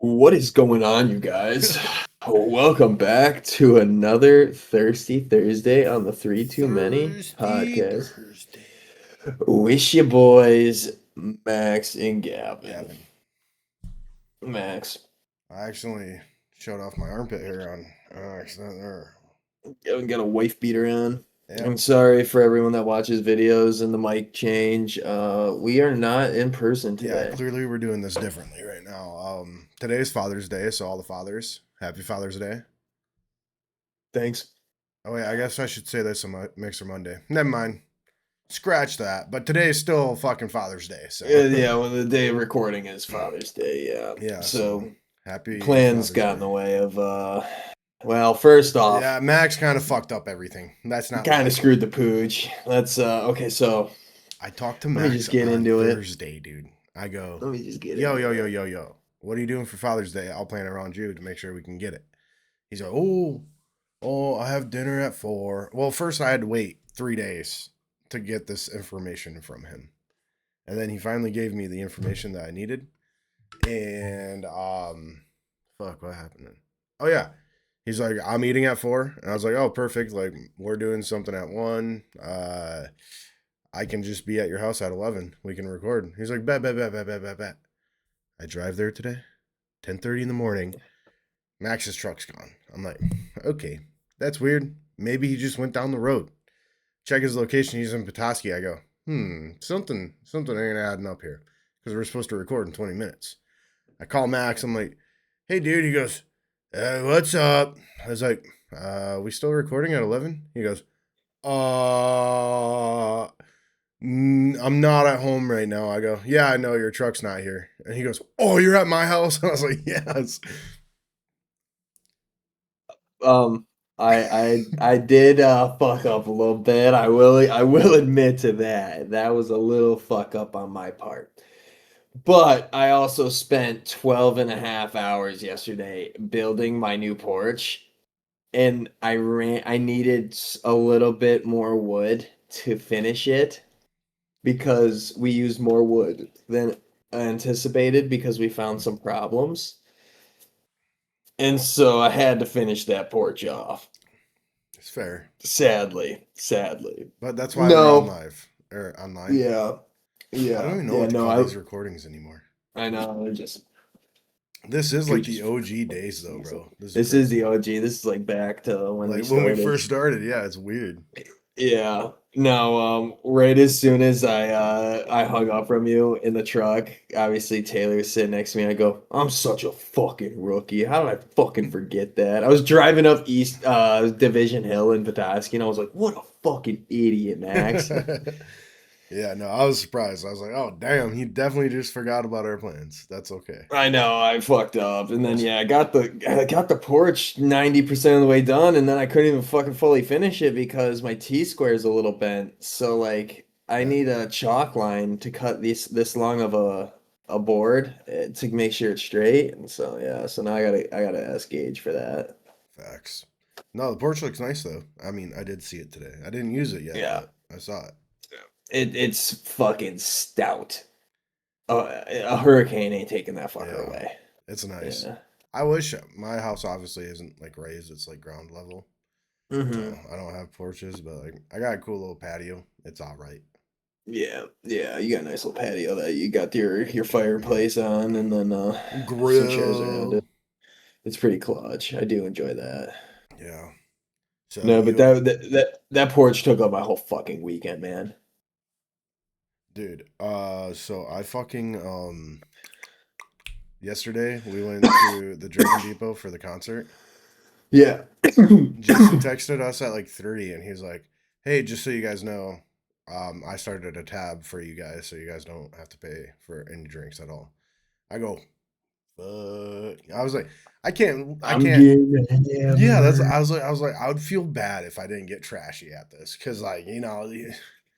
What is going on, you guys? Welcome back to another Thirsty Thursday on the Three Too Many Thirsty podcast. Thursday. Wish you boys, Max and Gavin. Gavin, Max, I accidentally showed off my armpit hair on accident there. Gavin got a wife beater on. Yeah, I'm sorry for everyone that watches videos and the mic change. We are not in person yeah. today. Clearly, we're doing this differently right now. Today's Father's Day, so all the fathers, happy Father's Day. Thanks. Oh wait, I guess I should say this on Mixer Monday. Never mind. Scratch that. But today is still fucking Father's Day, so Yeah, well, the day of recording is Father's Day, yeah. yeah. So So happy plans Father's got in Day. the way of well, first off, Yeah, Max kind of fucked up everything. That's not kind my of fault. screwed the pooch. Let's okay, so I talked to let me Max just get on into it. Thursday, dude. I go, Let me just get yo, into yo, yo, it. yo, yo. What are you doing for Father's Day? I'll plan around you to make sure we can get it. He's like, oh, I have dinner at 4. Well, first I had to wait 3 days to get this information from him. And then he finally gave me the information that I needed. And fuck, what happened then? Oh yeah. He's like, I'm eating at 4. And I was like, oh, perfect. Like, we're doing something at 1. I can just be at your house at 11. We can record. He's like, bet, bet, bet, bet, bet, bet, bet. I drive there today, 10:30 in the morning. Max's truck's gone. I'm like, okay, that's weird. Maybe he just went down the road. Check his location. He's in Petoskey. I go, something ain't adding up here because we're supposed to record in 20 minutes. I call Max. I'm like, hey, dude. He goes, what's up? I was like, we still recording at 11? He goes, uh, I'm not at home right now. I go, yeah, I know your truck's not here. And he goes, oh, you're at my house? And I was like, yes. Um I did fuck up a little bit. I will admit to that. That was a little fuck up on my part. But I also spent 12 and a half hours yesterday building my new porch, and I needed a little bit more wood to finish it because we used more wood than anticipated because we found some problems. And so I had to finish that porch off. It's fair. Sadly, sadly. But that's why we're on No, live or online. yeah, I don't yeah, even know yeah. what to No, call these recordings anymore. I know. I just This is we like the just OG days, though, bro. This is this is the crazy. OG. This is like back to when we Like when we started. first started, yeah, it's weird. Yeah. No, right as soon as I hung up from you in the truck, obviously Taylor was sitting next to me. I go, I'm such a fucking rookie. How did I fucking forget that? I was driving up East Division Hill in Petoskey and I was like, what a fucking idiot, Max. Yeah, no, I was surprised. I was like, oh, damn, he definitely just forgot about our plans. That's okay. I know I fucked up, and then yeah, I got the porch 90% of the way done, and then I couldn't even fucking fully finish it because my T square is a little bent. So like, I Yeah, need a chalk line to cut this long of a board to make sure it's straight. And so yeah, so now I gotta ask Gage for that. facts. No, the porch looks nice, though. I mean, I did see it today. I didn't use it yet, Yeah, but I saw it. it's fucking stout. A hurricane ain't taking that fucker Yeah, away. it's nice. Yeah. I wish my house obviously isn't like raised, it's like ground level. So Hmm. I don't have porches, but like I got a cool little patio. It's all right. Yeah, yeah, you got a nice little patio that you got your fireplace on and then some chairs around Grill. it. It's pretty clutch. I do enjoy that. Yeah. So No, but you, that porch took up my whole fucking weekend, man. dude, so I fucking yesterday we went to the Drinking Depot for the concert. Yeah. Jason texted us at like 3 and he's like, "Hey, just so you guys know, I started a tab for you guys so you guys don't have to pay for any drinks at all." I go, I was like, I I'm can't. getting Yeah, that's. hammered. I was like, I would feel bad if I didn't get trashy at this, because like, He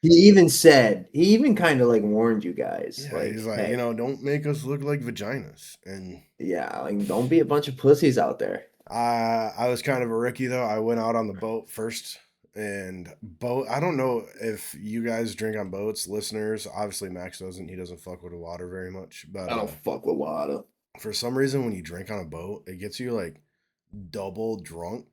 even kind of like warned you guys, yeah, he's like, like, hey, don't make us look like vaginas. And yeah, like don't be a bunch of pussies out there. I was kind of a rookie though. I went out on the boat first, and boat. I don't know if you guys drink on boats, listeners. Obviously, Max doesn't. He doesn't fuck with the water very much, but I don't fuck with water. for some reason, when you drink on a boat, it gets you like double drunk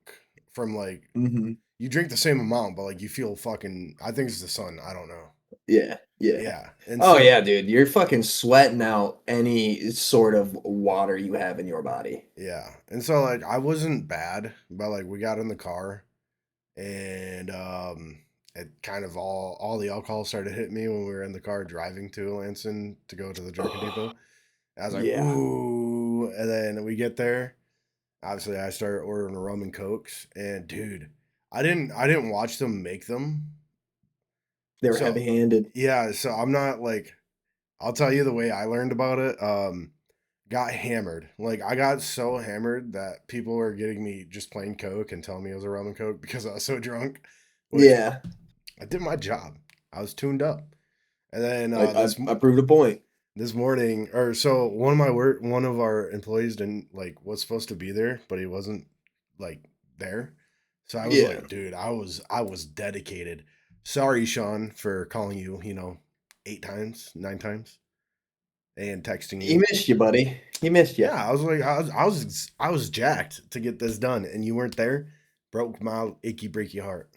from like Mhm. you drink the same amount, but like you feel fucking. I think it's the sun. I don't know. Yeah, yeah. Yeah, and Oh, so yeah, dude, you're fucking sweating out any sort of water you have in your body. yeah, and so like I wasn't bad, but like we got in the car and it kind of all the alcohol started hitting me when we were in the car driving to Lansing to go to the Jerkin Depot. I was like, Yeah. ooh, and then we get there. Obviously, I started ordering rum and cokes, and dude, I didn't watch them make them. They were So heavy-handed. yeah, so I'm not like I'll tell you the way I learned about it. Got hammered. Like I got so hammered that people were getting me just plain Coke and telling me it was a rum and Coke because I was so drunk, which Yeah. I did my job. I was tuned up. And then I I I proved a point. this morning, or so one of our employees didn't like was supposed to be there, but he wasn't like there. So I was Yeah. like, dude, I was dedicated. Sorry, Sean, for calling you, 8 times, 9 times, and texting He you. missed you, buddy. He missed you. Yeah, I was like, I was jacked to get this done, and you weren't there. Broke my achy breaky heart.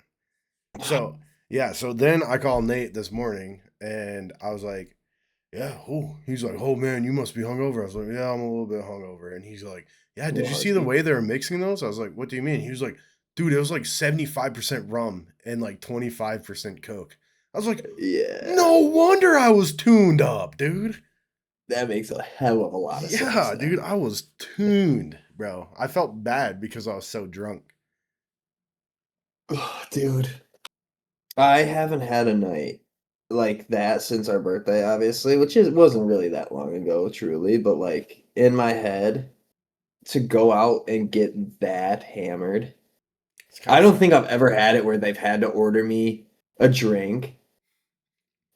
So yeah, so then I called Nate this morning, and I was like, yeah, oh, he's like, oh man, you must be hungover. I was like, yeah, I'm a little bit hungover, and he's like, yeah, A did little you see the husky. way they were mixing those? I was like, what do you mean? He was like, dude, it was like 75% rum and like 25% Coke. I was like, Yeah. no wonder I was tuned up, dude. That makes a hell of a lot of sense Yeah, dude, then. I was tuned, bro. I felt bad because I was so drunk. Dude, I haven't had a night like that since our birthday, obviously, which wasn't really that long ago, truly, but like in my head, to go out and get that hammered. It's kind I of don't fun. think I've ever had it where they've had to order me a drink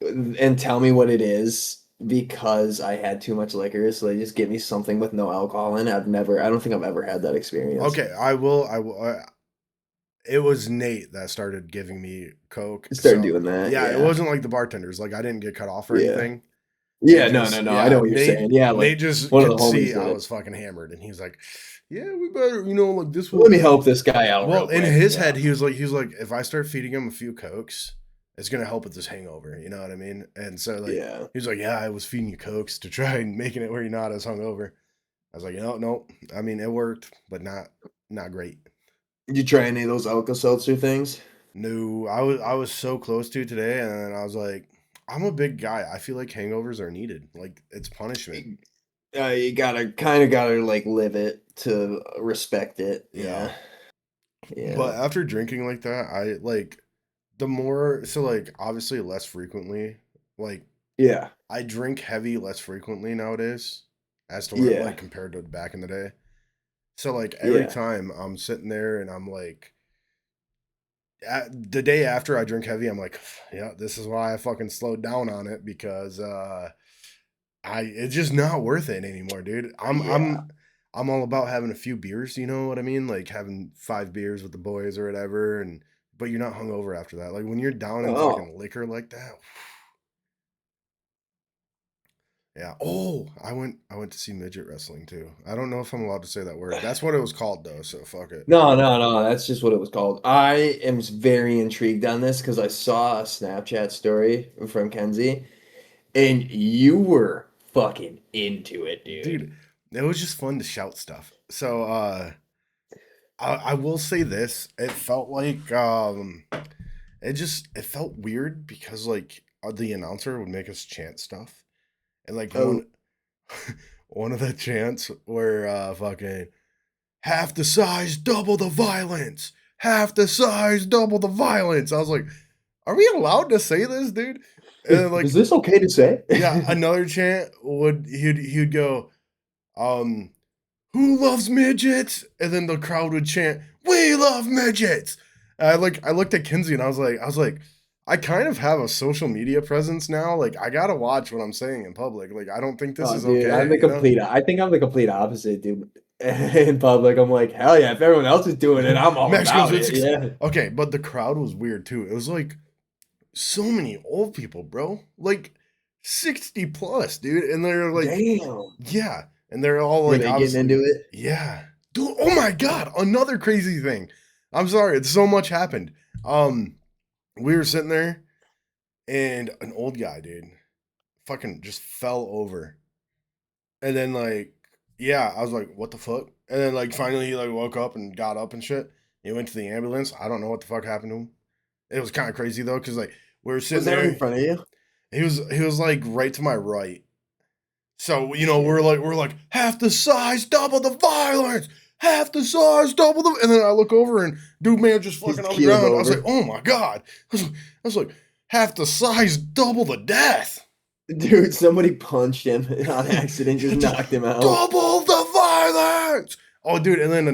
and tell me what it is because I had too much liquor, so they just give me something with no alcohol in it. I don't think I've ever had that experience. Okay, I will. It was Nate that started giving me Coke. Start So doing that, yeah, it yeah. wasn't like the bartenders. Like I didn't get cut off or Yeah. anything. It Yeah, no, no, just no, I know yeah, what you're Nate saying. Yeah, like, Nate just one of the could homies see did I it. was fucking hammered, and he's like, yeah, we better, like this "Let will. me help this guy out Well, real in quick." his Yeah. head, he was like, if I start feeding him a few Cokes, it's gonna help with this hangover. You know what I mean? And so like Yeah. he was like, yeah, I was feeding you Cokes to try and making it where you're not as hungover. I was like, no. I mean, it worked, but not great. You try any of those Alka-Seltzer things? No, I was so close to today, and then I was like, I'm a big guy. I feel like hangovers are needed. Like it's punishment. You gotta, like, live it to respect it. Yeah. Yeah. Yeah. But after drinking like that, I like the more so like obviously less frequently. Like Yeah. I drink heavy less frequently nowadays as to where Yeah. like compared to back in the day. So like every Yeah. time I'm sitting there and I'm like the day after I drink heavy, I'm like, yeah, this is why I fucking slowed down on it because it's just not worth it anymore, dude. I'm Yeah. I'm I'm all about having a few beers, you know what I mean? Like having 5 beers with the boys or whatever, and but you're not hungover after that. Like when you're down in Oh. fucking liquor like that, yeah. Oh, I went to see midget wrestling too. I don't know if I'm allowed to say that word. That's what it was called though, so fuck it. No, no, no, that's just what it was called. I am very intrigued on this because I saw a Snapchat story from Kenzie, and you were fucking into it, dude. Dude, it was just fun to shout stuff. So I will say this. It felt like it felt weird because like the announcer would make us chant stuff. And like Oh, one of the chants were fucking half the size, double the violence. Half the size, double the violence. I was like, are we allowed to say this, dude? And then, is like, this okay to say? yeah, another chant he'd go, um, who loves midgets? And then the crowd would chant, we love midgets. I looked at Kinsey and I was like, I kind of have a social media presence now. Like I gotta watch what I'm saying in public. Like I don't think this Oh, is dude, okay, you know? I think I'm the complete opposite, dude. In public, I'm like, hell yeah, if everyone else is doing it, I'm all Max goes, about it's it. Yeah. okay, but the crowd was weird too. It was like so many old people, bro. Like 60 plus, dude. And they're like, Damn. yeah. and they're all Were like they getting into obviously, it? yeah, dude. Oh my god, another crazy thing. I'm sorry, it's so much happened. Um, we were sitting there, and an old guy, dude, fucking just fell over, and then like, yeah, I was like, what the fuck? And then like finally he like woke up and got up and shit. He went to the ambulance. I don't know what the fuck happened to him. It was kind of crazy though, because like we were Was sitting that in there. front of you? He was like right to my right. So Shit. we're like half the size, double the violence, half the size, double the. And then I look over and dude man just He's fucking on the keeled ground. I was like, over. oh my god. I was like half the size, double the death. Dude, somebody punched him on accident, just Just knocked him out. double the violence. Oh dude, and then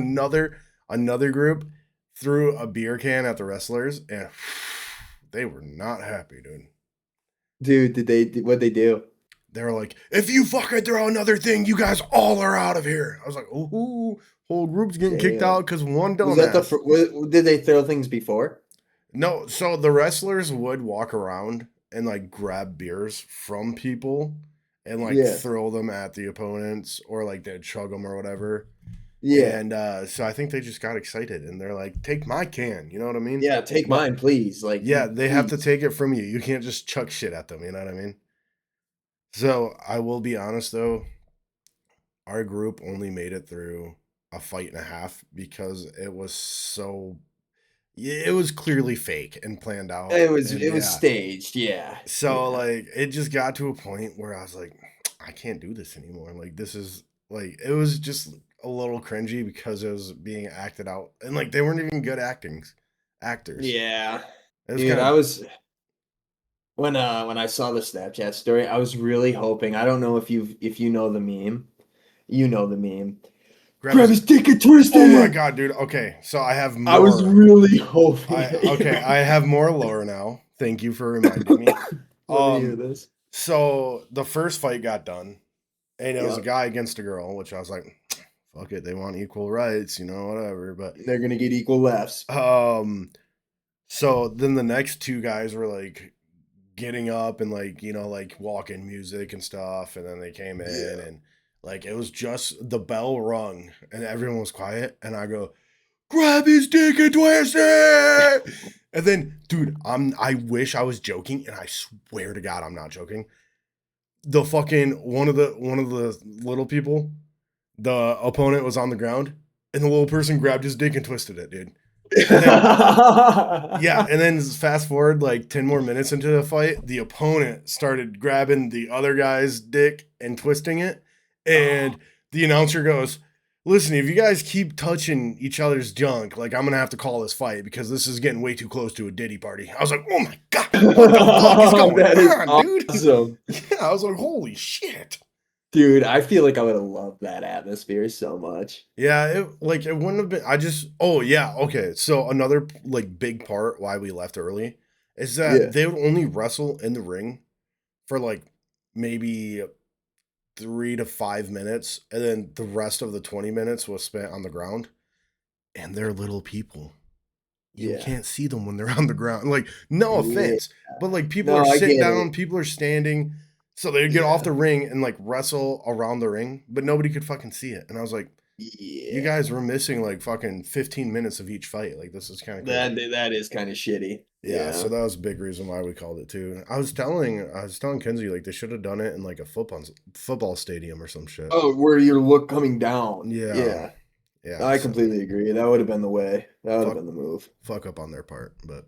another group threw a beer can at the wrestlers and they were not happy, dude. Dude, what'd they do? They were like, if you fucking throw another thing, you guys all are out of here. I was like, ooh, whole group's getting kicked out Damn. because one Was that dumbass. did they throw things before? No, so the wrestlers would walk around and like grab beers from people and like Yeah. throw them at the opponents or like they'd chug them or whatever. Yeah. And so I think they just got excited and they're like, take my can. You know what I mean? Yeah, take But mine, please. Like, yeah, they have to please. take it from you. You can't just chuck shit at them. You know what I mean? So I will be honest though, our group only made it through a fight and a half because it was so yeah, it was clearly fake and planned out and It was yeah. staged, yeah. So Yeah. like it just got to a point where I was like I can't do this anymore. Like this is like it was just a little cringy because it was being acted out and like they weren't even good actors. Yeah. It was Dude, kind I of was when I saw the Snapchat story, I was really hoping. I don't know if you know the meme. You know the meme. grab Grab his his dick and oh twisted my it. god, dude. Okay, so I have I was more. really hoping I that you okay, were I have more lore now. Thank you for reminding me. let me hear Um, this. so the first fight got done, and it was a Yep. guy against a girl, which I was like, fuck it, they want equal rights, whatever. But They're gonna get equal laughs. um, so then the next two guys were like getting up and like like walking music and stuff, and then they came in Yeah. and like it was just the bell rung and everyone was quiet, and I go, grab his dick and twist it. And then, dude, I wish I was joking, and I swear to God, I'm not joking. The fucking one of the little people, the opponent was on the ground, and the little person grabbed his dick and twisted it, dude. And then yeah, and then fast forward like 10 more minutes into the fight, the opponent started grabbing the other guy's dick and twisting it. Oh, And the announcer goes, listen, if you guys keep touching each other's junk, like I'm going to have to call this fight because this is getting way too close to a Diddy party. I was like, oh my God, what the fuck is going that is on, dude? awesome. Yeah, I was like, holy shit. Dude, I feel like I would have loved that atmosphere so much. Yeah, it wouldn't have been. I just oh yeah okay. So another like big part why we left early is that Yeah. they would only wrestle in the ring for like maybe 3 to 5 minutes, and then the rest of the 20 minutes was spent on the ground. And they're little people. You Yeah. can't see them when they're on the ground. Like no Yeah. offense, but like people are No, I sitting get it. down, people are standing. So they'd get off Yeah. the ring and like wrestle around the ring, but nobody could fucking see it. And I was like, you Yeah. guys were missing like fucking 15 minutes of each fight. Like this is kind of crazy. That is kind of shitty. Yeah, so Yeah. that was a big reason why we called it too. I was telling Kenzie like they should have done it in like a football stadium or some shit. Oh, where your look coming down. Yeah. Yeah. Yeah, I so completely agree. That would have been the way. That would have fuck been the move. fuck up on their part, but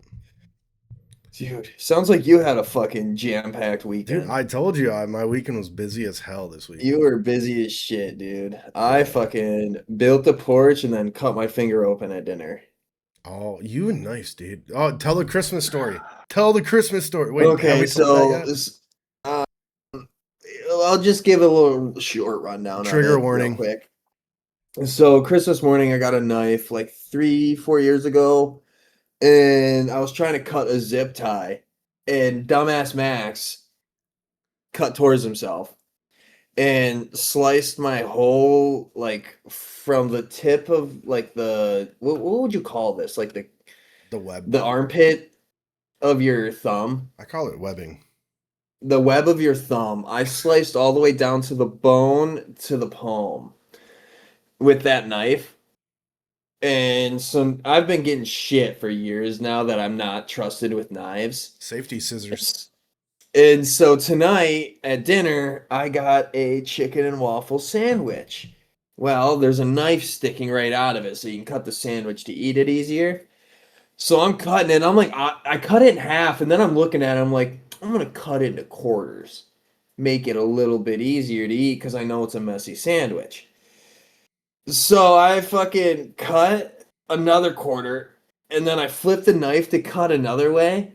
Dude, sounds like you had a fucking jam-packed dude, weekend. I told you my weekend was busy as hell this You weekend. were busy as shit, dude. I Yeah. fucking built the porch and then cut my finger open at dinner. Oh, you nice, dude. Oh, tell the Christmas story. Tell the Christmas story. Wait, have Okay, we told that so yet? this, uh, I'll just give a little short rundown of Trigger it real warning. quick. So Christmas morning, I got a knife like 3, 4 years ago, and I was trying to cut a zip tie, and dumbass Max cut towards himself and sliced my whole like from the tip of like the what would you call this? Like the The web. the armpit of your thumb. I call it webbing. the web of your thumb. I sliced all the way down to the bone to the palm with that knife. And so I've been getting shit for years now that I'm not trusted with knives. Safety scissors. And so tonight at dinner, I got a chicken and waffle sandwich. Well, there's a knife sticking right out of it, so you can cut the sandwich to eat it easier. So I'm cutting it. I'm like, I cut it in half, and then I'm looking at it. I'm like, I'm gonna cut it into quarters, make it a little bit easier to eat because I know it's a messy sandwich. So I fucking cut another quarter, and then I flip the knife to cut another way,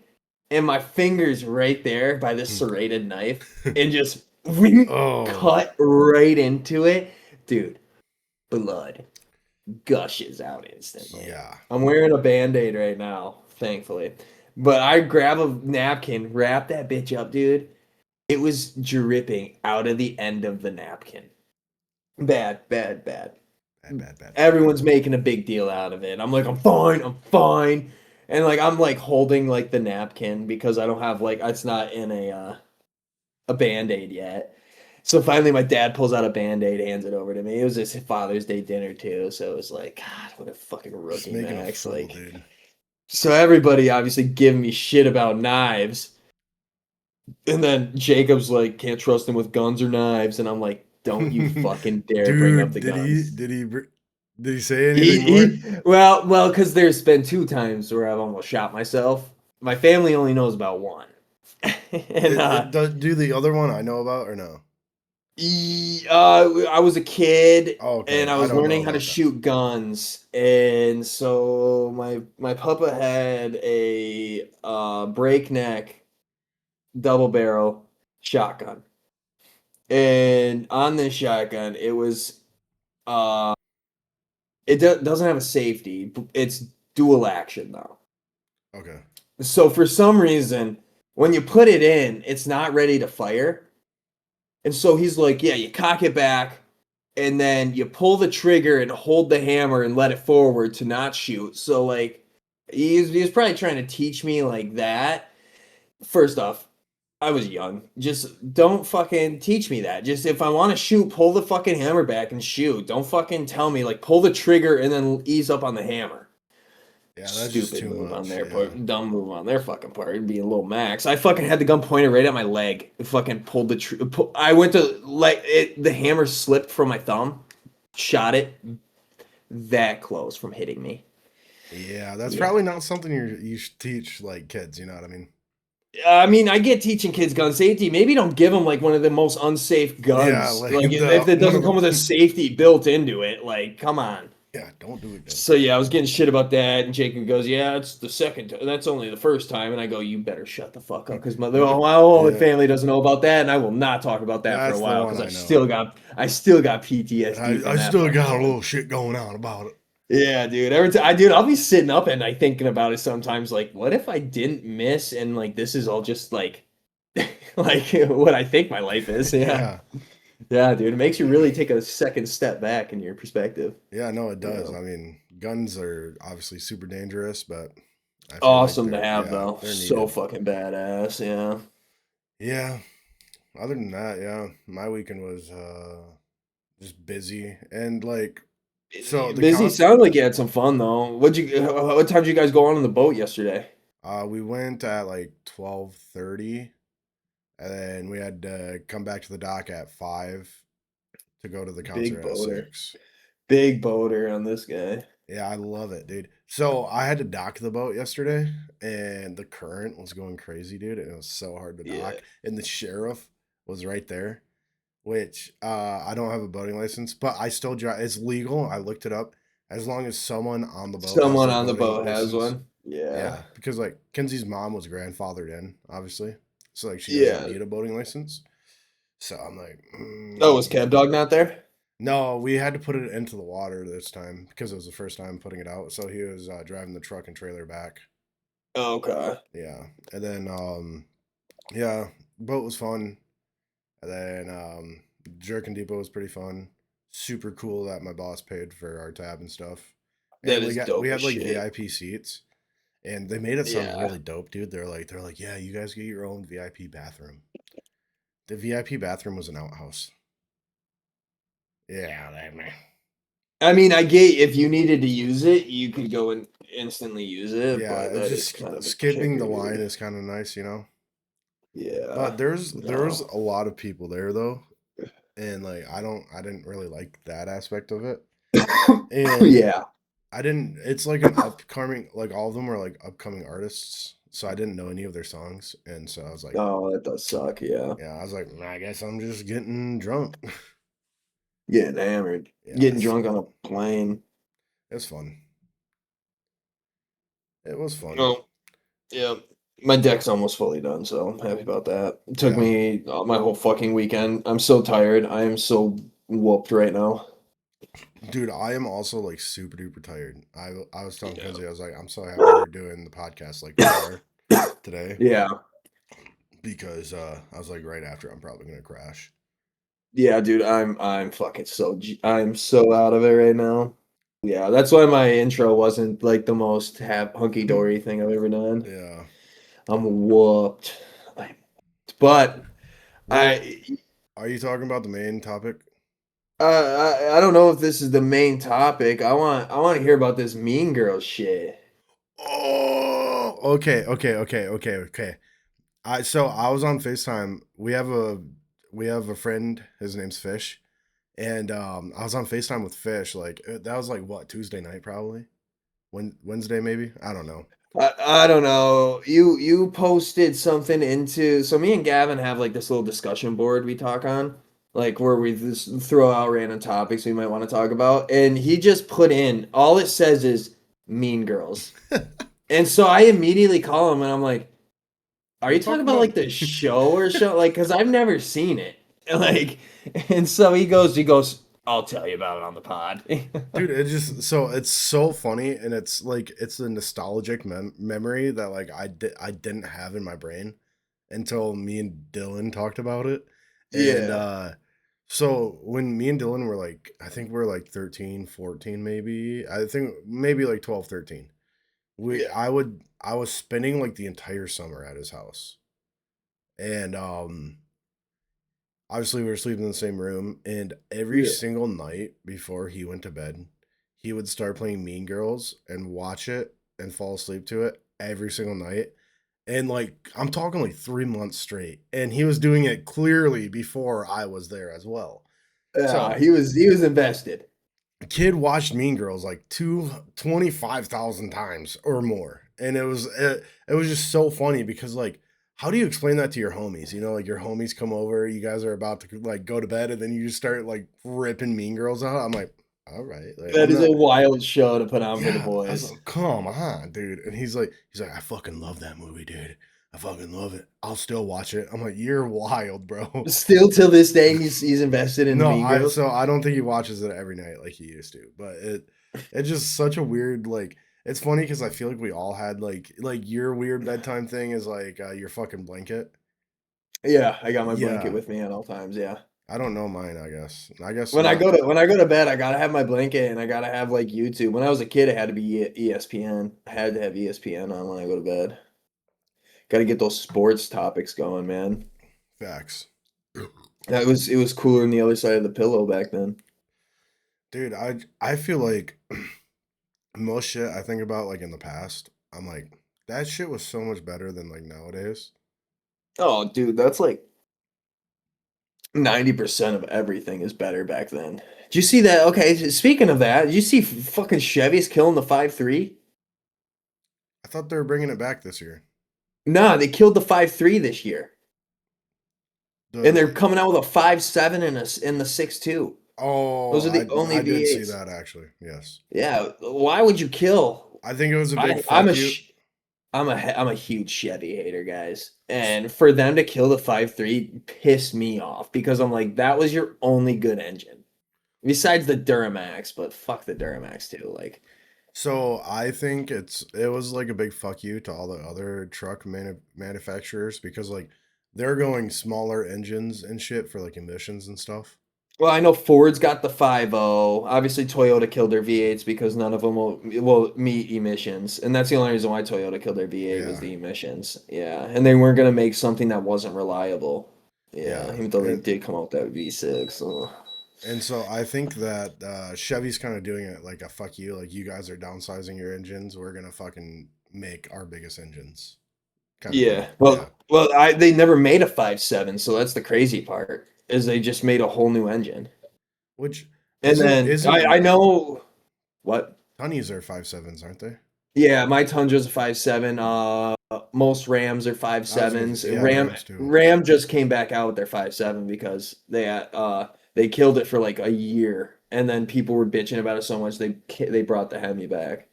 and my finger's right there by this serrated knife, and just Oh, cut right into it. Dude, blood gushes out instantly. yeah. I'm wearing a band-aid right now, thankfully. But I grab a napkin, wrap that bitch up, dude. It was dripping out of the end of the napkin. Bad, bad, bad. Bad, bad, bad. Everyone's making a big deal out of it. I'm like, I'm fine, I'm fine. And like I'm like holding like the napkin because I don't have like it's not in a band-aid yet. So finally my dad pulls out a band-aid, hands it over to me. It was his Father's Day dinner too, so it was like, God, what a fucking Just rookie making a Max. fool, Like dude. so everybody obviously giving me shit about knives. And then Jacob's like, can't trust him with guns or knives. And I'm like, don't you fucking dare bring up Dude, the guns. did he say anything more? Well, because there's been two times where I've almost shot myself. My family only knows about one. And Do the other one I know about or no? I was a kid Oh, and okay. I I was don't know learning how to about that. shoot guns. And so my papa had a breakneck double barrel shotgun. And on this shotgun, it was uh doesn't have a safety. It's dual action though. Okay. So for some reason, when you put it in, it's not ready to fire. And so he's like, yeah, you cock it back and then you pull the trigger and hold the hammer and let it forward to not shoot. So like he's probably trying to teach me like that. First off, I was young. Just don't fucking teach me that. Just if I want to shoot, pull the fucking hammer back and shoot. Don't fucking tell me like pull the trigger and then ease up on the hammer. Yeah, that's just Stupid too move on much. their Yeah. part. Dumb move on their fucking part. Being a little max. I fucking had the gun pointed right at my leg. Fucking pulled the I went to like it. The hammer slipped from my thumb. Shot it that close from hitting me. Yeah, that's Yeah. probably not something you should teach like kids, you know what I mean? I mean, I get teaching kids gun safety. Maybe don't give them like one of the most unsafe Yeah, guns. like Like the if it one doesn't of come with a the safety built into it, like come on. Yeah, don't do it then. So yeah, I was getting shit about that, and Jacob goes, "Yeah, it's the second. That's only the first time." And I go, "You better shut the fuck up, because my whole Yeah, family doesn't know about that, and I will not talk about that for a that's the while one because I know. I still got But PTSD I from that still fucking got a moment." little shit going on about it. Yeah, dude. Every time, dude, I'll be sitting up at night thinking about it sometimes. Like, what if I didn't miss, and like this is all just like, like what I think my life is? Yeah, Yeah. yeah, dude. It makes you really take a second step back in your perspective. Yeah, no, it You does. know, I mean, guns are obviously super dangerous, but I feel like awesome to have yeah, though. they're So needed. fucking badass. Yeah. Yeah. Other than that, yeah, my weekend was just busy and like so the Busy. con Sounded like you had some fun though. What time did you guys go on the boat yesterday? we went at like 12:30 and then we had to come back to the dock at 5 to go to the concert Big at boater. 6. Big boater on this guy. Yeah, I love it, dude. So I had to dock the boat yesterday, and the current was going crazy, dude. And it was so hard to Yeah. dock. And the sheriff was right there, which I don't have a boating license, but I still drive. It's legal. I looked it up. As long as someone on the boat has Someone their on the boating boat has license. one. Yeah. Yeah, because like Kenzie's mom was grandfathered in, obviously, so like she doesn't Yeah. need a boating license. So I'm like, Oh, was Kev Dog not there? no, we had to put it into the water this time because it was the first time putting it out. So he was driving the truck and trailer back. Okay. Yeah, and then yeah, boat was fun. And then Jerkin Depot was pretty fun. Super cool that my boss paid for our tab and stuff. That And is we dope had as like shit. VIP seats. And they made it sound Yeah. really dope, dude. They're like, yeah, you guys get your own VIP bathroom. The VIP bathroom was an outhouse. Yeah, that man. I mean, I get if you needed to use it, you could go and instantly use it, Yeah, but it's that just is kind of a skipping the line chicken. is kind of nice, you know. Yeah. But there's No. a lot of people there though, and like I didn't really like that aspect of it. And Yeah. I didn't. It's like an upcoming, like all of them are like upcoming artists, so I didn't know any of their songs, and so I was like, Oh, that does suck. Yeah. yeah, I was like, "Nah, I guess I'm just getting drunk. Getting hammered. Yeah, Getting drunk on a plane. it's fun. It was fun. Oh, yeah. My deck's almost fully done, so I'm happy about that. It took Yeah, me my whole fucking weekend. I'm so tired. I am so whooped right now. dude, I am also like super duper tired. I was telling Yeah. Kenzie, I was like, I'm so happy we're doing the podcast like we are today Yeah. because I was like, right after I'm probably gonna crash. Yeah, dude, I'm fucking I'm so out of it right now. Yeah, that's why my intro wasn't like the most hunky dory thing I've ever done. Yeah. I'm whooped. I, but Well, I, are you talking about the main topic? I don't know if this is the main topic. I want to hear about this Mean Girls shit. Oh, okay. I was on FaceTime. We have a friend. His name's Fish, and I was on FaceTime with Fish. Like that was like what, Tuesday night probably, Wednesday maybe. I don't know. I don't know. You posted something into so me and Gavin have like this little discussion board we talk on, like where we just throw out random topics we might want to talk about, and he just put in all it says is Mean Girls, and so I immediately call him and I'm like, Are "Are you you talking talking about about? like the show or show? Like, because I've never seen it, like." And so he goes, "I'll tell you about it on the pod." Dude, it's so funny, and it's like it's a nostalgic memory that like I didn't have in my brain until me and Dylan talked about it. And Yeah, so when me and Dylan were like, I think we are like 13, 14 maybe. I think maybe like 12, 13. We yeah, I was spending like the entire summer at his house. And obviously we were sleeping in the same room, and every yeah. single night before he went to bed, he would start playing Mean Girls and watch it and fall asleep to it every single night. And like I'm talking like 3 months straight. And he was doing it clearly before I was there as well. Yeah, So he was invested. the kid watched Mean Girls like 25,000 times or more. And it was just so funny because like how do you explain that to your homies? You know, like your homies come over, you guys are about to like go to bed, and then you just start like ripping Mean Girls out. I'm like, all right, like That I'm is not. a wild show to put on for the Yeah, I was boys. like, come on, dude. And he's like, I fucking love that movie, dude. I fucking love it. I'll still watch it. I'm like, you're wild, bro. Still till this day, he's invested in No, Mean Girls. I don't think he watches it every night like he used to. But it's just such a weird like. It's funny because I feel like we all had like your weird bedtime thing is like your fucking blanket. Yeah, I got my blanket Yeah, with me at all times. Yeah. I don't know mine. I guess When I not. go to when I go to bed, I gotta have my blanket and I gotta have like YouTube. When I was a kid, it had to be ESPN. I had to have ESPN on when I go to bed. Gotta get those sports topics going, man. Facts. It was cooler than the other side of the pillow back then. Dude, I feel like most shit I think about like in the past, I'm like, that shit was so much better than like nowadays. Oh, dude, that's like 90% of everything is better back then. Did you see that? Okay, speaking of that, did you see fucking Chevy's killing the 5.3? I thought they were bringing it back this year. Nah, they killed the 5.3 this year. And The they're coming out with a 5.7 and the 6.2. Oh, Those are the only I did see V8s. that actually. Yes. Yeah, why would you kill? I think it was a big I I'm fuck a you. sh- I'm a huge Chevy hater, guys. And for them to kill the 5.3 pissed me off because I'm like, that was your only good engine. Besides the Duramax, but fuck the Duramax too. Like, So I think it was like a big fuck you to all the other truck manufacturers because like they're going smaller engines and shit for like emissions and stuff. Well, I know Ford's got the 5.0. Obviously, Toyota killed their V8s because none of them will meet emissions, and that's the only reason why Toyota killed their V8 was Yeah, the emissions. Yeah, and they weren't gonna make something that wasn't reliable. Yeah, yeah, even though they and did come out with that V6. So. and so I think that Chevy's kind of doing it like a fuck you, like you guys are downsizing your engines, we're gonna fucking make our biggest engines, kind of thing. Yeah, Yeah, they never made a 5.7, so that's the crazy part is they just made a whole new engine, which and then I isn't know what. Tunnies are 5.7s, aren't they? Yeah, my Tundra's a 5.7. Most Rams are five I was gonna sevens. say, yeah, Rams too. Ram just came back out with their 5.7 because they killed it for like a year, and then people were bitching about it so much they brought the Hemi back.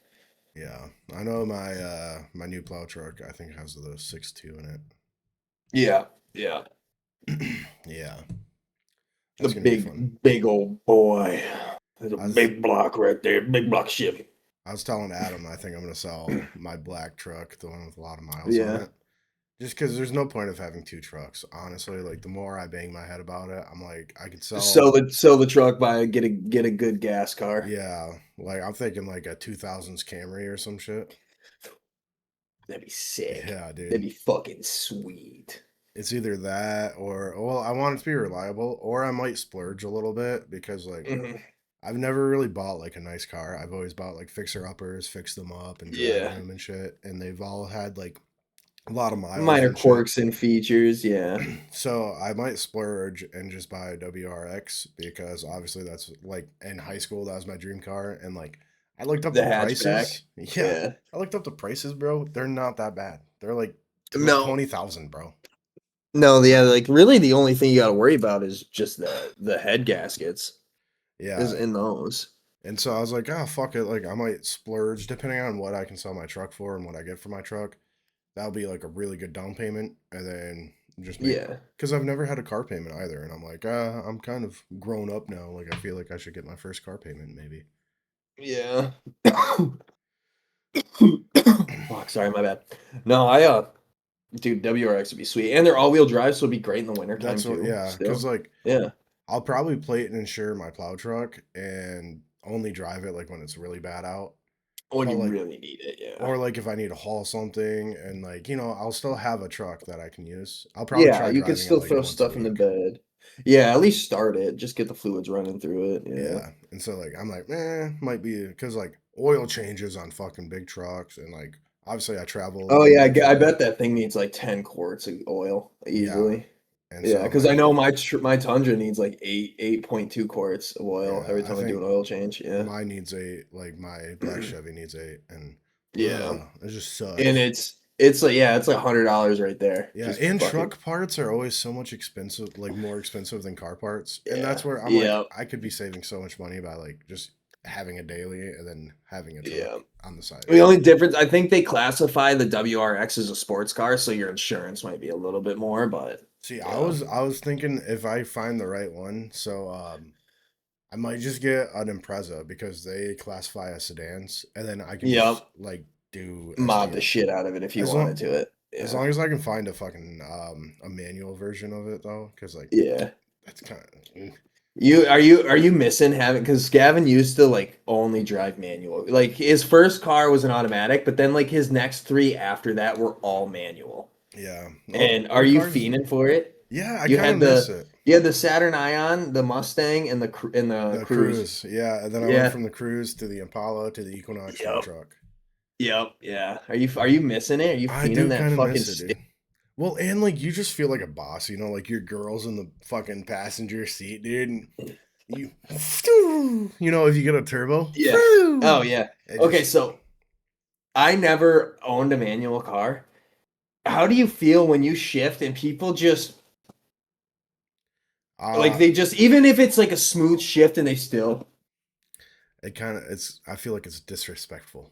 Yeah, I know my new plow truck I think has the 6.2 in Yeah, yeah, it. Yeah, the that's gonna be fun. big old boy. There's a I was big block right there, big block Chevy. I was telling Adam I think I'm gonna sell my black truck, the one with a lot of miles on Yeah. it. Just because there's no point of having two trucks, honestly. Like the more I bang my head about it, I'm like, I could sell. Sell the truck, buy get a good gas car. Yeah, like I'm thinking like a 2000s Camry or some shit. That'd be sick. Yeah, That'd dude. be fucking sweet. It's either that or well, I want it to be reliable, or I might splurge a little bit because like Mhm. I've never really bought like a nice car. I've always bought like fixer uppers, fix them up and drive Yeah. them and shit, and they've all had like a lot of miles Minor and shit. quirks and features, yeah. So I might splurge and just buy a WRX because obviously that's like in high school that was my dream car, and like I looked up The the hatchback. prices. Yeah, Yeah. I looked up the prices, bro. They're not that bad. They're like No. 20,000, bro. No, yeah, like really the only thing you gotta worry about is just the head gaskets is Yeah, in those. and so I was like, ah, fuck it. Like I might splurge depending on what I can sell my truck for and what I get for my truck. That'll be like a really good down payment, and then just make Yeah. because I've never had a car payment either, and I'm like, I'm kind of grown up now. Like I feel like I should get my first car payment maybe. Yeah. Fuck, sorry, my bad. No, dude, WRX would be sweet. And they're all-wheel drive, so it'd be great in the wintertime That's what, too, yeah, because still. like Yeah. I'll probably plate and insure my plow truck and only drive it like when it's really bad out. When But you like, really need it, yeah. or like if I need to haul something and like, I'll still have a truck that I can use. I'll probably Yeah, try you could driving it still like throw once a stuff in the week. bed. Yeah, at least start it. Just get the fluids running through it. Yeah. Yeah. And so like, I'm like, might be because like oil changes on fucking big trucks. And like, obviously I travel a Oh little yeah, bit I far. bet that thing needs like 10 quarts of oil Yeah. easily. And so Yeah, I'm because I like, know my Tundra needs like 8.2 quarts of oil yeah, every I time I do think an oil change. Yeah. mine needs eight, like my black Chevy needs eight. And Yeah. it just And sucks. it's like yeah, it's like $100 right there. Yeah, Just and fucking truck parts are always so much expensive, like more expensive than car parts. And that's yeah. where I'm like, Yeah. I could be saving so much money by like just having a daily and then having a truck Yeah. on the side. The only difference, I think they classify the WRX as a sports car, so your insurance might be a little bit more, but See, yeah. I was thinking if I find the right one, so I might just get an Impreza because they classify as sedans, and then I can just Yep. like do Mod the SD shit out of it if you as long wanted to it. as Yeah. long as I can find a fucking a manual version of it though, because like Yeah. that's kind of Are you missing having because Gavin used to like only drive manual. Like his first car was an automatic, but then like his next three after that were all manual. yeah. And are What you cars? fiending for it? Yeah, I You kind of had miss it. the Saturn Ion, the Mustang, and the The Cruise. Cruise, yeah. And then I went Yeah. from the Cruise to the Impala to the Equinox to the Yep. truck. Yep. Yeah. Are you missing it? Are you I fiending do that kind of fucking miss it, stick? dude. Well, and like you just feel like a boss, like your girl's in the fucking passenger seat, dude. And you, if you get a turbo, Yeah. Oh yeah. it Okay, just, so I never owned a manual car. How do you feel when you shift and people just like uh, they just even if it's like a smooth shift and they still I feel like it's disrespectful.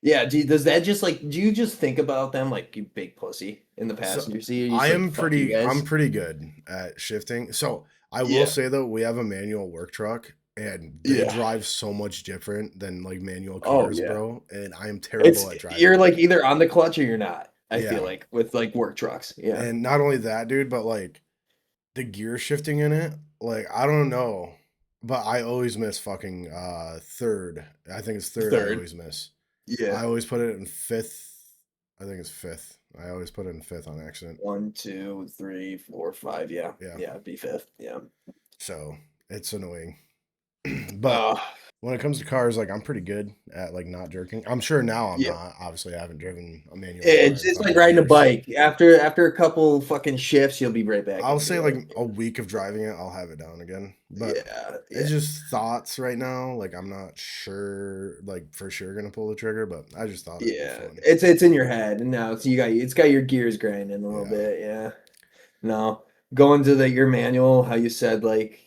yeah, does that just like do you just think about them like you big pussy in the So passenger seat? Or you just like fuck you I'm guys? pretty good at shifting. So I will Yeah. say though, we have a manual work truck and they Yeah. drive so much different than like manual Oh cars, yeah. bro. And I am It's terrible at you're driving it. like either on the clutch or you're not. I feel Yeah. like with like work trucks. Yeah. And not only that, dude, but like the gear shifting in it, like I don't know, but I always miss fucking third. I think it's third. I Third. always miss. Yeah. I always put it in fifth. I think it's fifth. I always put it in fifth on accident. One, two, three, four, five. Yeah. Yeah, Yeah. Be fifth. Yeah. so it's annoying. But Uh, when it comes to cars, like I'm pretty good at like not jerking. I'm sure now I'm yeah. not. Obviously, I haven't driven a manual car It's in a it's couple like of riding a years. bike. After a couple fucking shifts, you'll be right back I'll say into like it. a week of driving it, I'll have it down again. But Yeah. it's Yeah. just thoughts right now. Like I'm not sure, like for sure gonna pull the trigger, but I just thought it'd be Yeah. fun. It's in your head, and now it's got your gears grinding a little Yeah. bit. Yeah. No, going to your manual, how you said like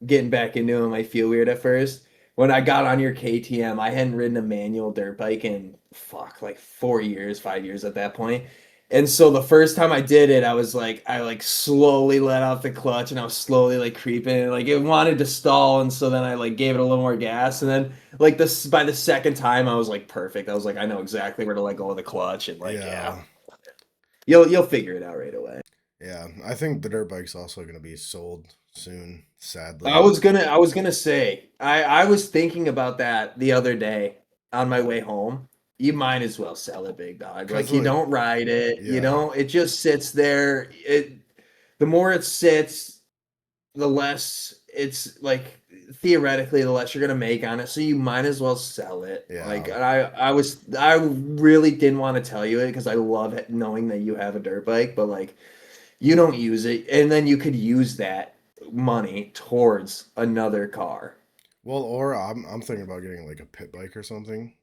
getting back into them might feel weird at first. When I got on your KTM, I hadn't ridden a manual dirt bike in fuck like 4 years, 5 years at that point. And so the first time I did it, I like slowly let off the clutch and I was slowly like creeping. Like it wanted to stall, and so then I like gave it a little more gas. And then like this by the second time I was like perfect. I was like, I know exactly where to let go of the clutch and like yeah. Yeah. You'll figure it out right away. Yeah. I think the dirt bike's also gonna be sold soon, I sadly. was gonna I was gonna say I was thinking about that the other day on my way home. You might as well sell it, big dog. Cause Like you like, don't ride it, you yeah. know, it just sits there. The more it sits, the less it's like theoretically the less you're gonna make on it. So you might as well sell it. Like Yeah. I really didn't want to tell you it because I love knowing that you have a dirt bike, but like you don't use it, and then you could use that money towards another car. Well, or I'm thinking about getting like a pit bike or something.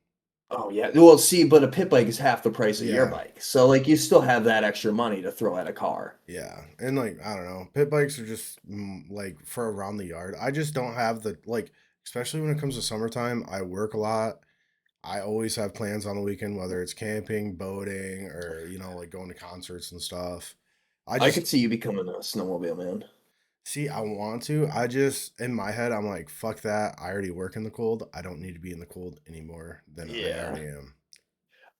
Oh yeah. Well, see, but a pit bike is half the price of your Yeah. bike. So like you still have that extra money to throw at a car. Yeah, and like I don't know, pit bikes are just like for around the yard. I just don't have the like, especially when it comes to summertime. I work a lot. I always have plans on the weekend, whether it's camping, boating, or like going to concerts and stuff. I I just could see you becoming a snowmobile man. see, I want to. I just in my head, I'm like, fuck that. I already work in the cold. I don't need to be in the cold any more than I Yeah. already am.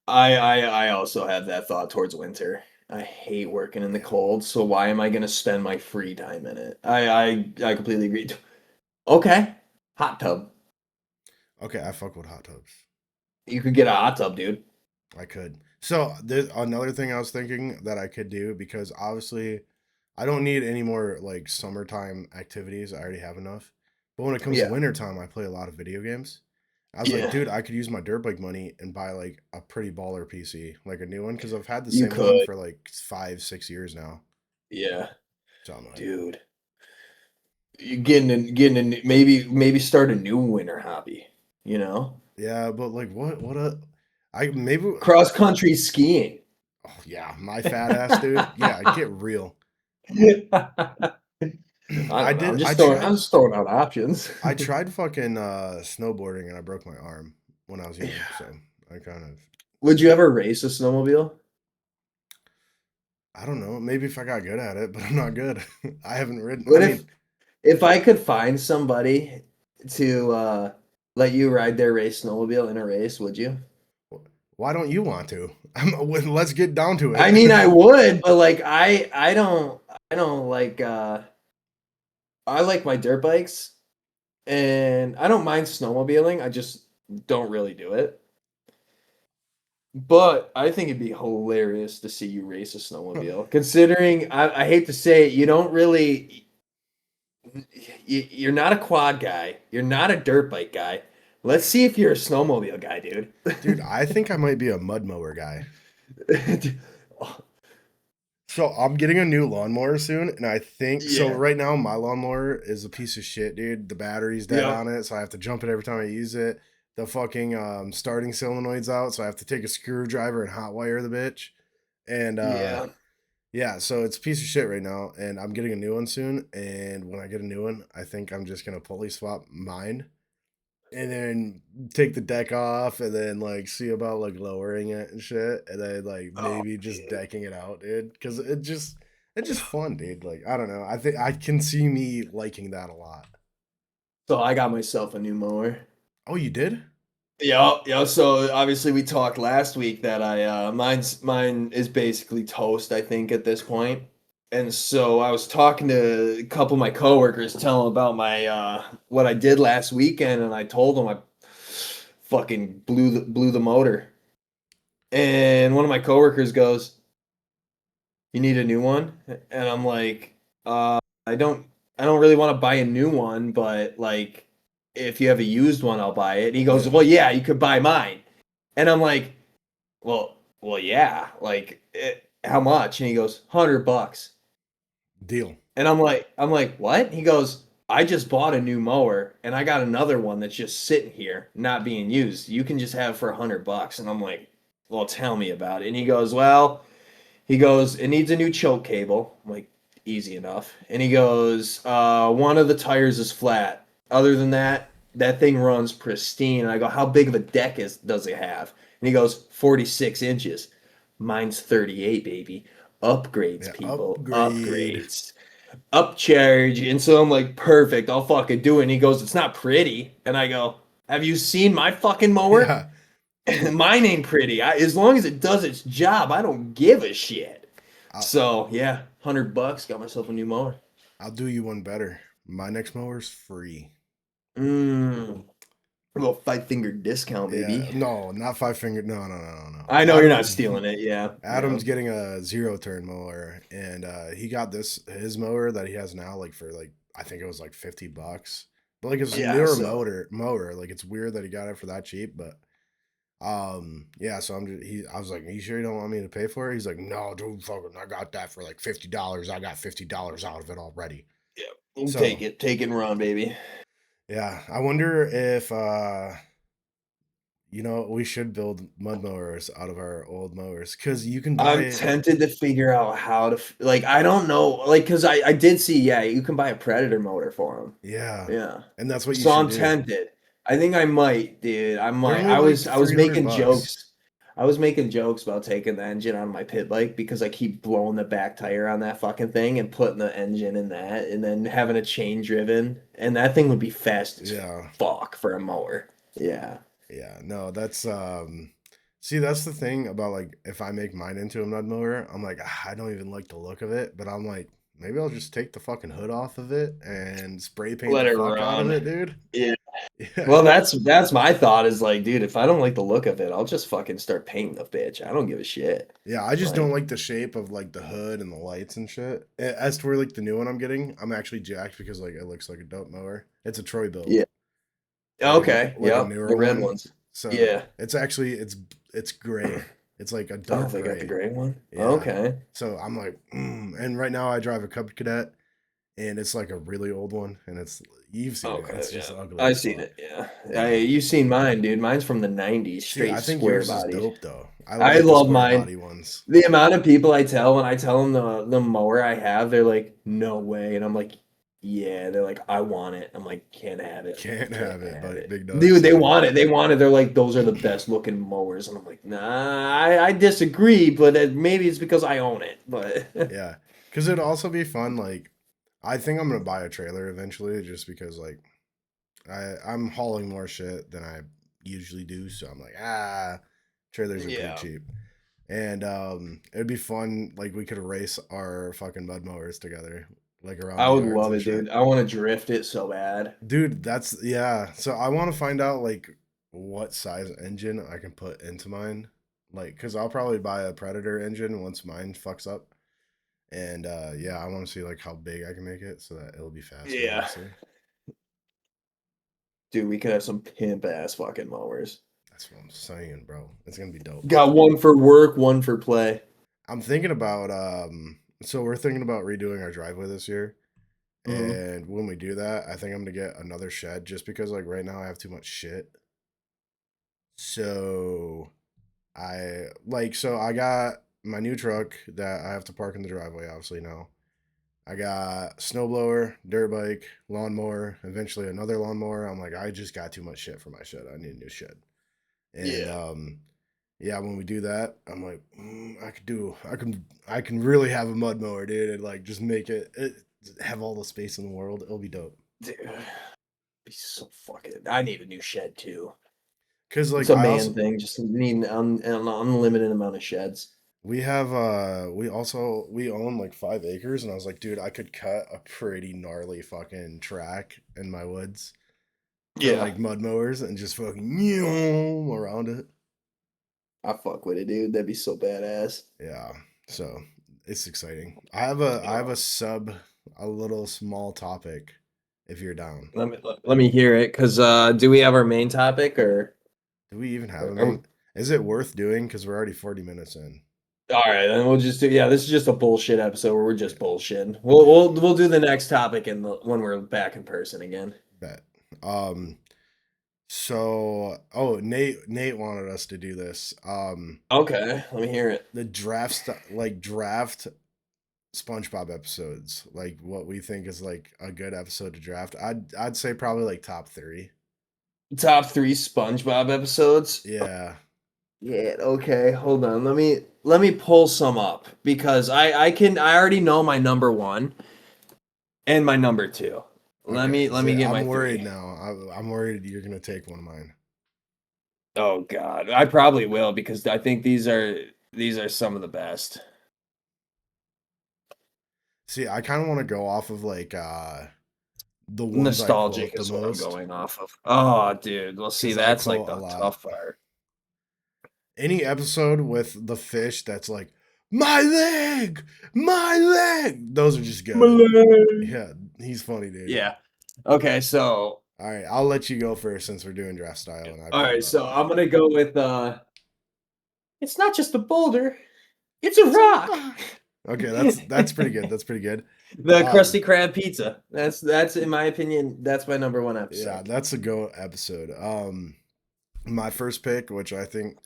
I also have that thought towards winter. I hate working in the Yeah. cold, so why am I gonna spend my free time in it? I completely agree. Okay. Hot tub. Okay, I fuck with hot tubs. You could get a hot tub, dude. I could. So there's another thing I was thinking that I could do because obviously I don't need any more like summertime activities. I already have enough. But when it comes to Yeah. wintertime, I play a lot of video games. I was like, Yeah. dude, I could use my dirt bike money and buy like a pretty baller PC, like a new one, because I've had the You same one could. for like 5, 6 years now. Yeah. So I'm like, Dude. You getting in maybe start a new winter hobby, you know? yeah, but like what a I maybe Cross country skiing. oh yeah, my fat ass dude. Yeah, get real. I I don't know. did I'm just throwing out options. I tried fucking snowboarding and I broke my arm when I was young, Yeah. so I kind of Would you ever race a snowmobile? I don't know, maybe if I got good at it, but I'm not good. I haven't ridden. I What mean, if I could find somebody to let you ride their race snowmobile in a race, would you? why don't you want to? Let's get down to I it. mean, I would, but like I don't like I like my dirt bikes and I don't mind snowmobiling. I just don't really do it. But I think it'd be hilarious to see you race a snowmobile. Considering I hate to say it, you don't really you're not a quad guy. You're not a dirt bike guy. Let's see if you're a snowmobile guy, dude. Dude, I think I might be a mud mower guy. So I'm getting a new lawnmower soon, and I think so. Yeah. Right now, my lawnmower is a piece of shit, dude. The battery's dead Yep. on it, so I have to jump it every time I use it. The fucking starting solenoid's out, so I have to take a screwdriver and hotwire the bitch. And Yeah. yeah, so it's a piece of shit right now, and I'm getting a new one soon. And when I get a new one, I think I'm just gonna pulley swap mine and then take the deck off and then like see about like lowering it and shit and then like Oh, maybe just dude. decking it out, dude, because it's just fun, dude. Like I don't know, I think I can see me liking that a lot. So I got myself a new mower. Oh, you did? Yeah, yeah. So obviously we talked last week that I mine is basically toast, I think, at this point. And so I was talking to a couple of my coworkers, telling them about my what I did last weekend, and I told them I fucking blew the motor. And one of my coworkers goes, "You need a new one?" And I'm like, I don't I don't really want to buy a new one, but like if you have a used one, I'll buy it." And he goes, Yeah, "Well, yeah, you could buy mine." And I'm like, well, yeah, like how much?" And he goes, $100. deal. And I'm like, what? He goes, I just bought a new mower and I got another one that's just sitting here, not being used. You can just have it for $100. And I'm like, well, tell me about it. And he goes, well, he goes, it needs a new choke cable. I'm like, easy enough. And he goes, one of the tires is flat. Other than that, that thing runs pristine. And I go, how big of a deck does it have? And he goes, 46 inches. Mine's 38, baby. Upgrades, Yeah, people. upgrade. Upgrades. Upcharge. And so I'm like, perfect. I'll fucking do it. And he goes, it's not pretty. And I go, have you seen my fucking mower? Yeah, Mine ain't pretty. As long as it does its job, I don't give a shit. I'll, So yeah, $100, got myself a new mower. I'll do you one better. My next mower's free. Mmm, a little 5 finger discount, Yeah, baby. no, not five finger. No, no, no, no, no. I know you're not stealing it. Yeah, yeah, Adam's getting a zero turn mower, and he got his mower that he has now like for like I think it was like $50. But like it's a yeah. newer So mower. Like it's weird that he got it for that cheap, but yeah. So I was like, are you sure you don't want me to pay for it? He's like, no, dude, fucking, I got that for like $50. I got $50 out of it already. yeah, we'll So take it and run, baby. yeah, I wonder if we should build mud mowers out of our old mowers because you can I'm buy. tempted to figure out how to like. I don't know, like, cause I did see. Yeah, you can buy a Predator motor for them. Yeah, Yeah. and that's what you So should I'm do. tempted. I think I might, dude. I They're might. only like I was 300 making bucks. jokes. I was making jokes about taking the engine on my pit bike because I keep blowing the back tire on that fucking thing and putting the engine in that and then having a chain driven. And that thing would be fast as Yeah. fuck for a mower. Yeah. Yeah. No, that's see, that's the thing about like if I make mine into a mud mower, I'm like, I don't even like the look of it, but I'm like, maybe I'll just take the fucking hood off of it and spray paint Let the it fuck out of run. it, dude. Yeah. Yeah. Well, that's my thought is like, dude, if I don't like the look of it, I'll just fucking start painting the bitch. I don't give a shit. Yeah, I just don't Like, like the shape of like the hood and the lights and shit. As to where like the new one I'm getting, I'm actually jacked because like it looks like a dope mower. It's a Troy build. yeah. like Okay. like a Yep. The newer red one. ones. So Yeah. it's actually it's gray. It's like a Oh, dark they got the gray. gray one. Yeah. Okay. So I'm like, and right now I drive a Cub Cadet, and it's like a really old one, and you've seen it. Okay, It's just yeah. ugly I as seen fuck. it, yeah. Yeah. You've seen mine, dude. Mine's from the 90s, See, straight I think square yours is bodied. dope though. I I like the love square mine. body ones. The amount of people I tell when I tell them the mower I have, they're like, "No way." And I'm like, "Yeah." They're like, "I want it." I'm like, "Can't have it." I'm like, Can't "Can't have it, have but it." big dog Dude, they said. want it. They want it. They're like, "Those are the best looking mowers." And I'm like, "Nah, I disagree, but maybe it's because I own it." But Yeah, because it'd also be fun. Like, I think I'm gonna buy a trailer eventually, just because like I'm hauling more shit than I usually do. So I'm like, trailers are pretty yeah. cheap. And it'd be fun. Like we could race our fucking mud mowers together, like around I the would yards love and it, shit. dude. I want to drift it so bad. Dude, that's yeah. So I want to find out like what size engine I can put into mine. Like, cause I'll probably buy a Predator engine once mine fucks up. And yeah, I want to see like how big I can make it so that it'll be faster, Yeah. obviously. Dude, we could have some pimp ass fucking mowers. That's what I'm saying, bro. It's gonna be dope. Got one for work, one for play. I'm thinking about so we're thinking about redoing our driveway this year. Hmm. And when we do that, I think I'm gonna get another shed just because like right now I have too much shit. So I got my new truck that I have to park in the driveway, obviously now. I got snowblower, dirt bike, lawnmower, eventually another lawnmower. I'm like, I just got too much shit for my shed. I need a new shed. And Yeah. yeah, when we do that, I'm like, I can really have a mud mower, dude, and like just have all the space in the world. It'll be dope. Dude, be so fucking. I need a new shed too. Cause It's like a I man also thing. Just need an unlimited amount of sheds. we own like 5 acres, and I was like, dude, I could cut a pretty gnarly fucking track in my woods for Yeah, like mud mowers and just fucking around it. I fuck with it, dude. That'd be so badass. Yeah. So it's exciting. I have Oh, a little small topic if you're down. let me hear it, cause do we have our main topic or? Do we even have or, a or main? Is it worth doing? Because we're already 40 minutes in. all right, then we'll just do. Yeah, this is just a bullshit episode where we're just Yeah. bullshitting. We'll do the next topic when we're back in person again. Bet. Um, Nate wanted us to do this. Okay, let me hear it. The draft SpongeBob episodes, like what we think is like a good episode to draft. I'd say probably like top 3. Top three SpongeBob episodes. Yeah. Yeah, okay, hold on. Let me pull some up because I already know my number one and my number two. Let Okay. me let So me get my I'm worried three. now. I'm worried you're gonna take one of mine. Oh God, I probably will because I think these are some of the best. See, I kind of want to go off of like the ones I Nostalgic quote the is what I'm most going off of. Oh, dude. Well, see, because I that's like quote a the lot. tough part. Any episode with the fish that's like my leg, my leg. Those are just good. Malay. Yeah, he's funny, dude. Yeah. Okay, so All right, I'll let you go first since we're doing draft style and I all pulled right, it up. so I'm gonna go with it's not just a boulder, it's a It's a rock. rock. Okay, that's pretty good. That's pretty good. The Um, Krusty Krab pizza. That's in my opinion, that's my number one yeah, episode. that's a go episode. My first pick, which I think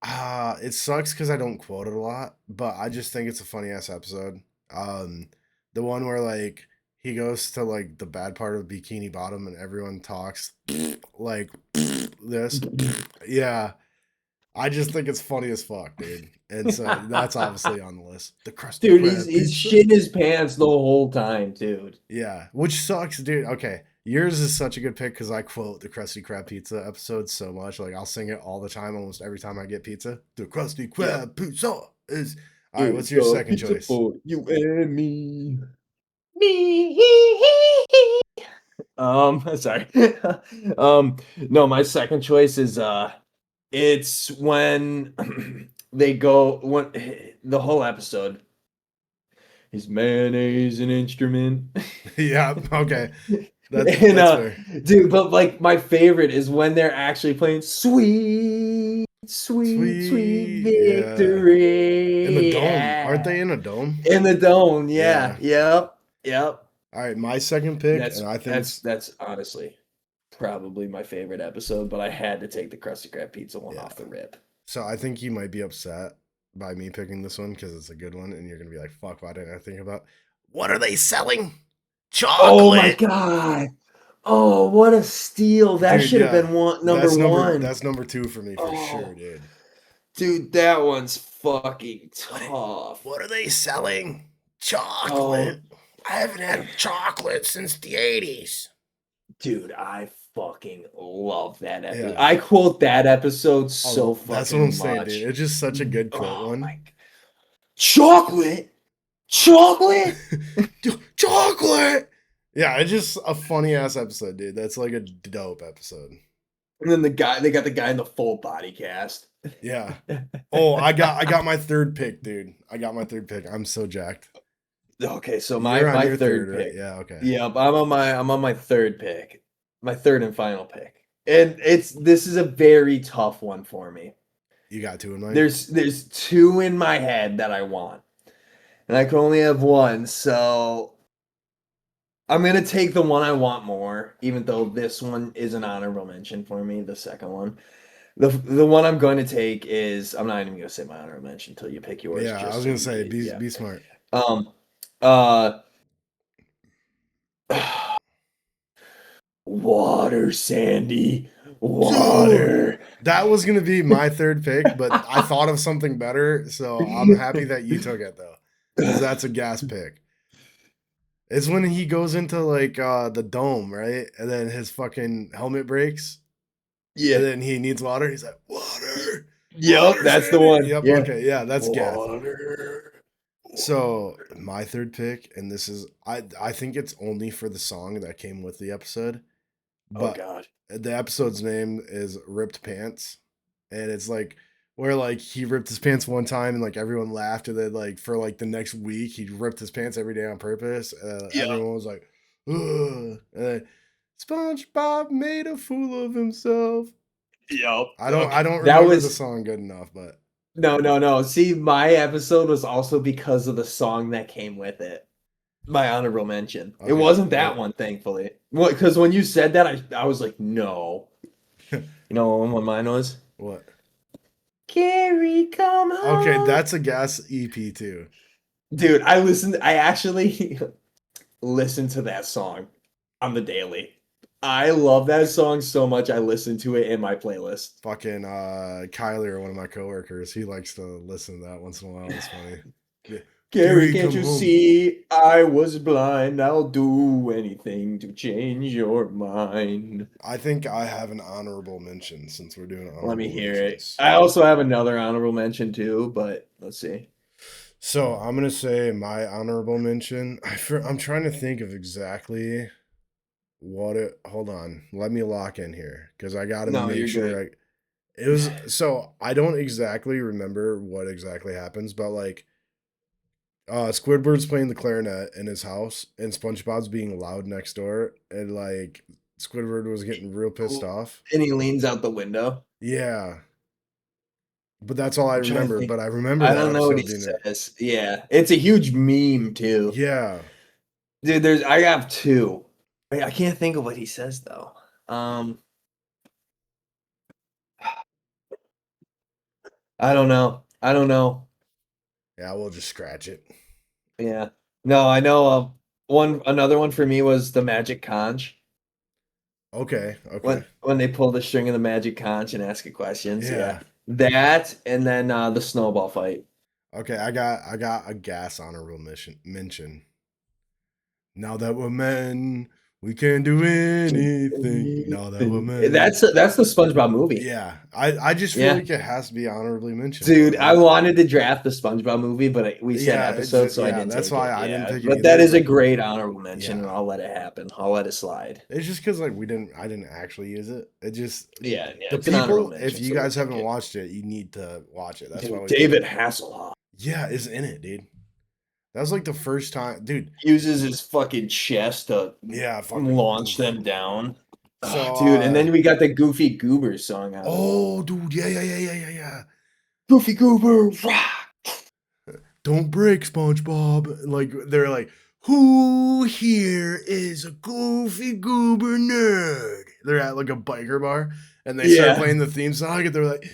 it sucks because I don't quote it a lot, but I just think it's a funny ass episode. Um, the one where like he goes to like the bad part of Bikini Bottom and everyone talks like this. Yeah, I just think it's funny as fuck, dude. And so that's obviously on the list. The Krusty Dude, he's Krab he's pizza. shitting his pants the whole time, dude. Yeah, which sucks, dude. Okay, yours is such a good pick because I quote the Krusty Krab pizza episode so much. Like I'll sing it all the time, almost every time I get pizza. The Krusty Yep. Krab pizza is. All right, what's It's your a second pizza choice? for you and me. Me. Sorry. No, my second choice is it's when they go when the whole episode is mayonnaise an instrument. Yeah, okay, And that's fair. dude, but like my favorite is when they're actually playing sweet, sweet, sweet Sweet, yeah. In the victory. dome, aren't Yeah. they in a dome? In the dome, yeah. Yeah. Yep. Yep. All right, my second pick, That's and I think that's it's that's honestly probably my favorite episode, but I had to take the Krusty Krab pizza one yeah. off the rip. So I think you might be upset by me picking this one because it's a good one, and you're gonna be like, "Fuck, why didn't I think about what are they selling? Oh my Chocolate, god. Oh, what a steal. That dude." should have Yeah, been number one. that's number 2 for me for sure, Oh, dude. dude, that one's fucking What tough. what are they selling? Oh, Chocolate. I haven't had chocolate since the 80s. dude, I fucking love that episode. Yeah. I quote that episode so Oh, that's what I'm fucking saying, dude. much. It's just such a good quote Oh one. my chocolate? Chocolate? Chocolate. Yeah, it's just a funny ass episode, dude. That's like a dope episode. And then they got the guy in the full body cast. Yeah. Oh, I got my third pick, dude. I got my third pick. I'm so jacked. Okay, so my You're on my your third, third right? pick. Yeah, okay. Yep, I'm on my third pick. My third and final pick. And this is a very tough one for me. You got 2 in mind? There's two in my head that I want. And I can only have one, so I'm gonna take the one I want more, even though this one is an honorable mention for me, the second one. The one I'm going to take is I'm not even gonna say my honorable mention until you pick yours, Yeah, I just was so gonna you say get yeah. be smart. Um uh water, Sandy. Dude, Water. that was gonna be my third pick, but I thought of something better, so I'm happy that you took it though. Because that's a gas pick. It's when he goes into like the dome, right? And then his fucking helmet breaks, and Yeah. then he needs water. He's like, water. Yep, that's the one. Yep. Yeah. Okay. Yeah, that's Gath. Water. So my third pick, and this is I think it's only for the song that came with the episode, Oh but God. the episode's name is Ripped Pants, and it's like where like he ripped his pants one time and like everyone laughed, and then like for like the next week he ripped his pants every day on purpose. Yep. Everyone was like, ugh. And then SpongeBob made a fool of himself. Yep. I Okay. don't That remember the was song good enough, but no. See, my episode was also because of the song that came with it. My honorable mention. It okay, wasn't that what? one, thankfully. Well, because when you said that, I was like, no. You know what mine was? What? Carrie, come Okay, home. that's a Gas EP too. Dude, I actually listened to that song on the daily. I love that song so much. I listen to it in my playlist. Fucking Kyler, one of my coworkers, he likes to listen to that once in a while. It's funny. Yeah. Gary, Gary, can't come you home. see I was blind? I'll do anything to change your mind. I think I have an honorable mention since we're doing Let me honorable hear it. mentions. I also have another honorable mention too, but let's see. So I'm gonna say my honorable mention. I'm trying to think of exactly what it. Hold on, let me lock in here because I got to No, make you're sure good. I. It was so I don't exactly remember what exactly happens, but like Squidward's playing the clarinet in his house, and SpongeBob's being loud next door, and like Squidward was getting real pissed off. And he leans out the window. Yeah, but that's all I I'm trying to remember. think. But I remember I that don't know what he episode being there. says. Yeah, it's a huge meme too. Yeah, Dude, I have two. I can't think of what he says though. Um, I don't know. I don't know. yeah, we'll just scratch it. Yeah. No, I know. Another one for me was the magic conch. Okay, okay, When they pull the string of the magic conch and ask it questions. Yeah, yeah, that and then the snowball fight. okay. I got a gas honorable mention. Now that we're men, we can do anything. Now that we're men. That's the SpongeBob movie. Yeah, I just feel Yeah. like it has to be honorably mentioned, bro. Dude, I wanted to draft the SpongeBob movie, but we said Yeah, episode, so I yeah. didn't That's take why it. I didn't Yeah, pick it but that either. is a But great honorable mention, and yeah, I'll let it happen. I'll let it slide. it's just because like I didn't actually use it. It just Yeah, the it's an honorable people. If mention, you so we'll guys take haven't it. watched it, you need to watch it. That's why Dude, we picked David it. Hasselhoff Yeah, is in it, dude. That was like the first time, dude. uses his fucking chest to Yeah, fucking launch oof. them down. So, Ugh, dude, and then we got the Goofy Goober song out of it. oh, dude, yeah. Goofy Goober, rah! Don't break, SpongeBob. Like they're like, who here is a goofy goober nerd? They're at like a biker bar and they start Yeah, playing the theme song and they're like,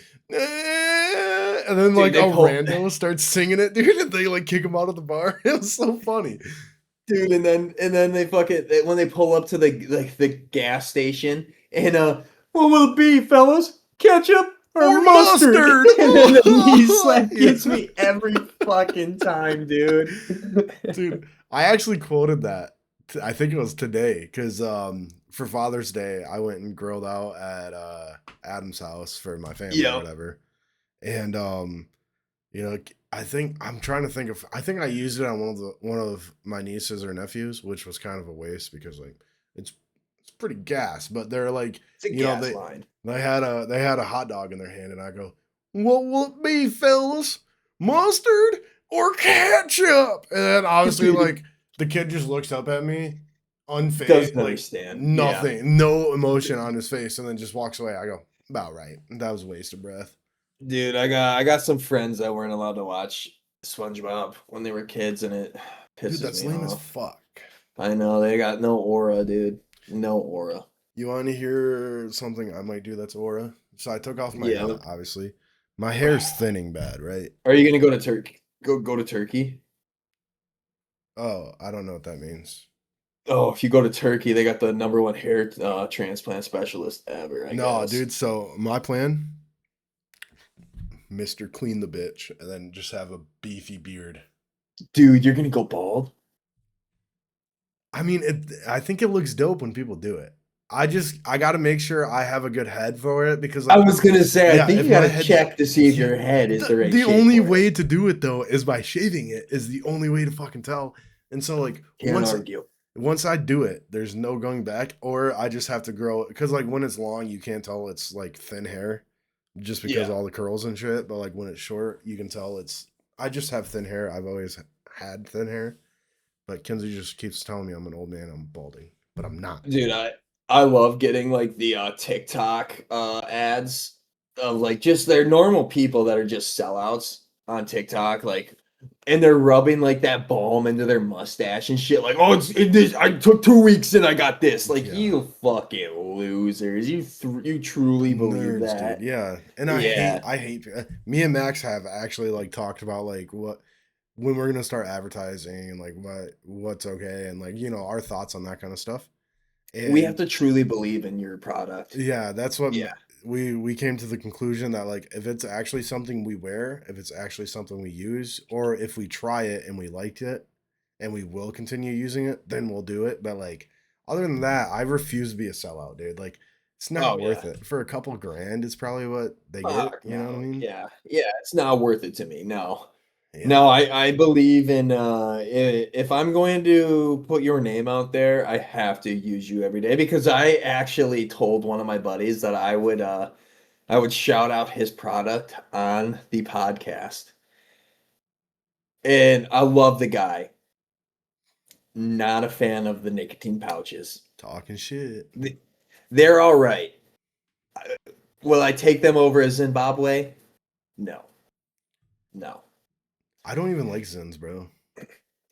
and then dude, like a they pull, rando starts singing it, dude, and they like kick him out of the bar. It was so funny. dude, and then they fucking when they pull up to the gas station and what will it be, fellas? Ketchup or Or mustard? mustard. And then the knee slap Yeah. gets me every fucking time, dude. Dude, I actually quoted that. I think it was today because for Father's Day I went and grilled out at Adam's house for my family or Yep. whatever, and you know, I think I'm trying to think of. I think I used it on one of my nieces or nephews, which was kind of a waste because like it's pretty gas, but they're like It's a you know gas line. they had a hot dog in their hand, and I go, "What will it be, fellas? Mustard or ketchup?" And then obviously, Dude, like the kid just looks up at me, doesn't unfazed, like understand. Yeah. nothing, no emotion on his face, and then just walks away. I go, "About right." That was a waste of breath. Dude, I got some friends that weren't allowed to watch SpongeBob when they were kids, and it Dude, pisses that's me lame as off. fuck. I know they got no aura, dude. No aura. You want to hear something I might do that's aura? So I took off my Yeah. hat, obviously. My hair's thinning bad, right? Are you gonna go to Turkey? Go to Turkey? Oh, I don't know what that means. Oh, if you go to Turkey, they got the number one hair transplant specialist ever, I No, guess. dude. So my plan, Mr. Clean the bitch, and then just have a beefy beard. Dude, you're gonna go bald? I mean, I think it looks dope when people do it. I got to make sure I have a good head for it because I like was gonna say, I yeah, think if you my gotta head's check to see if yeah, your head is the right the shape only for it. way to do it though is by shaving it is the only way to fucking tell. And so like Can't argue. once I do it, there's no going back or I just have to grow it cuz like when it's long you can't tell it's like thin hair just because Yeah. of all the curls and shit, but like when it's short, you can tell it's I just have thin hair. I've always had thin hair. But Kenzie just keeps telling me I'm an old man, I'm balding, but I'm not. Dude, I love getting like the TikTok ads of like just they're normal people that are just sellouts on TikTok, like and they're rubbing like that balm into their mustache and shit, like, oh, this I took 2 weeks and I got this. Like Yeah. you fucking losers. You truly believe Nerds, dude. that. Yeah. And Yeah. I hate me and Max have actually like talked about like what when we're gonna start advertising and like what's okay and like our thoughts on that kind of stuff. We have And to truly believe in your product. yeah, that's what Yeah. we came to the conclusion that like if it's actually something we wear, if it's actually something we use, or if we try it and we liked it and we will continue using it, then we'll do it. But like other than that, I refuse to be a sellout, dude. Like it's not Oh worth yeah. it. For a couple grand, it's probably what they get, Fuck you know what I no. mean? Yeah. Yeah. It's not worth it to me. No. Yeah. No, I believe in if I'm going to put your name out there, I have to use you every day because I actually told one of my buddies that I would shout out his product on the podcast. And I love the guy. Not a fan of the nicotine pouches. Talking shit. Th- They're all right. Will I take them over as Zimbabwe? No. No. I don't even like Zins, bro.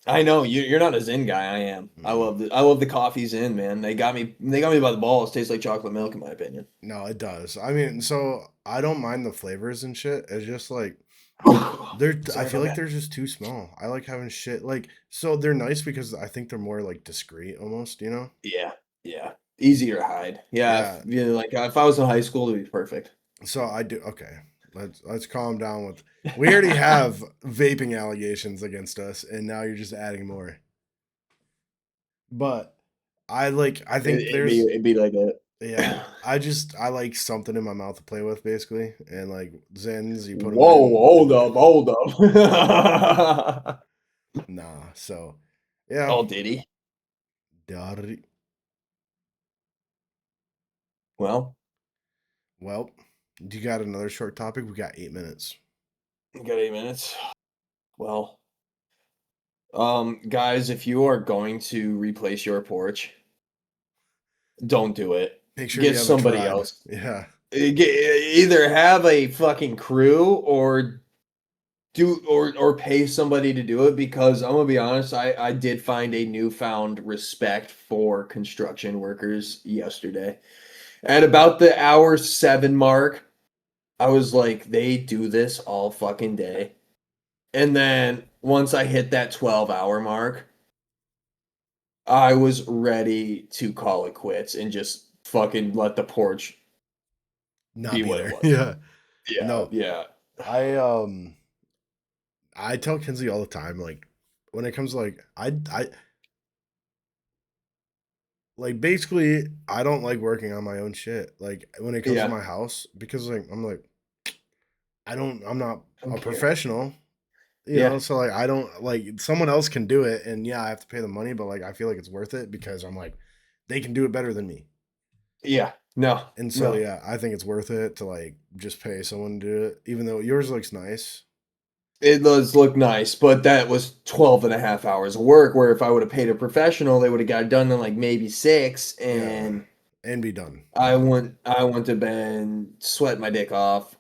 I know you're not a Zen guy. I am. Mm. I love the coffee Zen, man. They got me by the balls. Tastes like chocolate milk, in my opinion. No, it does. I mean, so I don't mind the flavors and shit. It's just like I Sorry feel about like that. they're just too small. I like having shit like so they're nice because I think they're more like discreet almost, you know? Yeah, yeah. Easier to hide. Yeah, Yeah. like if I was in high school, it'd be perfect. So I do okay. Let's calm down with we already have vaping allegations against us and now you're just adding more. But I think there's It'd be like a yeah, I like something in my mouth to play with basically and like Zens you put them whoa, in hold up. nah. So yeah. Oh, did he? Daddy. Well, Well, do you got another short topic? We got 8 minutes. we got 8 minutes. Well, guys, if you are going to replace your porch, don't do it. Make sure Get you have a somebody tribe. else. Yeah. Either have a fucking crew or or pay somebody to do it because I'm gonna be honest, I did find a newfound respect for construction workers yesterday. At about the hour 7 mark, I was like, they do this all fucking day. And then once I hit that 12-hour mark, I was ready to call it quits and just fucking let the porch Not be be what it there. was. Yeah. Yeah, No. yeah. I I tell Kinsey all the time, like when it comes to like I like basically I don't like working on my own shit. Like when it comes to Yeah. my house, because like I'm like I'm not I don't a care. professional. Yeah. So like I don't like someone else can do it and yeah, I have to pay the money, but like I feel like it's worth it because I'm like they can do it better than me. Yeah. No. And so No. yeah, I think it's worth it to like just pay someone to do it, even though yours looks nice. It does look nice, but that was 12 and a half hours of work where if I would have paid a professional, they would have got it done in like maybe 6 Yeah, and and be done. I went to bed, sweat my dick off.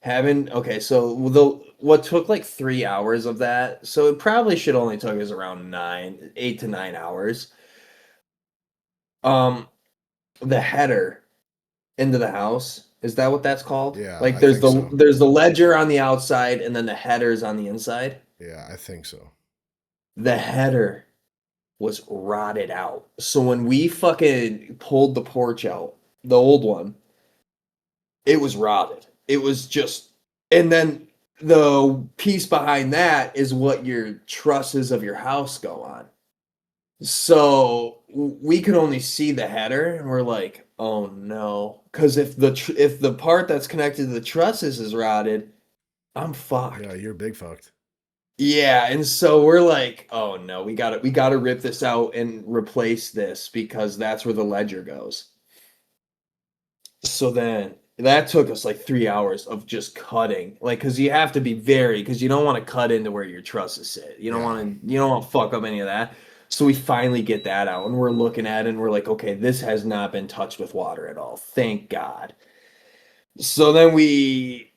Haven't okay, so the what took like 3 hours of that, so it probably should only took us around 8 to 9 hours. Um the header into the house, is that what that's called? Yeah, Like I think so. there's the ledger on the outside and then the headers on the inside. Yeah, I think so. The header was rotted out. So when we fucking pulled the porch out, the old one, it was rotted. It was just, and then the piece behind that is what your trusses of your house go on. So we could only see the header, and we're like, "Oh no!" Because if the part that's connected to the trusses is rotted, I'm Yeah, fucked. you're big fucked. Yeah, and so we're like, "Oh no, we gotta rip this out and replace this because that's where the ledger goes." So then that took us like 3 hours of just cutting, like, because you have to be because you don't want to cut into where your trusses sit. Yeah. You don't want to fuck up any of that. So we finally get that out, and we're looking at it, and we're like, okay, this has not been touched with water at all. Thank God. So then we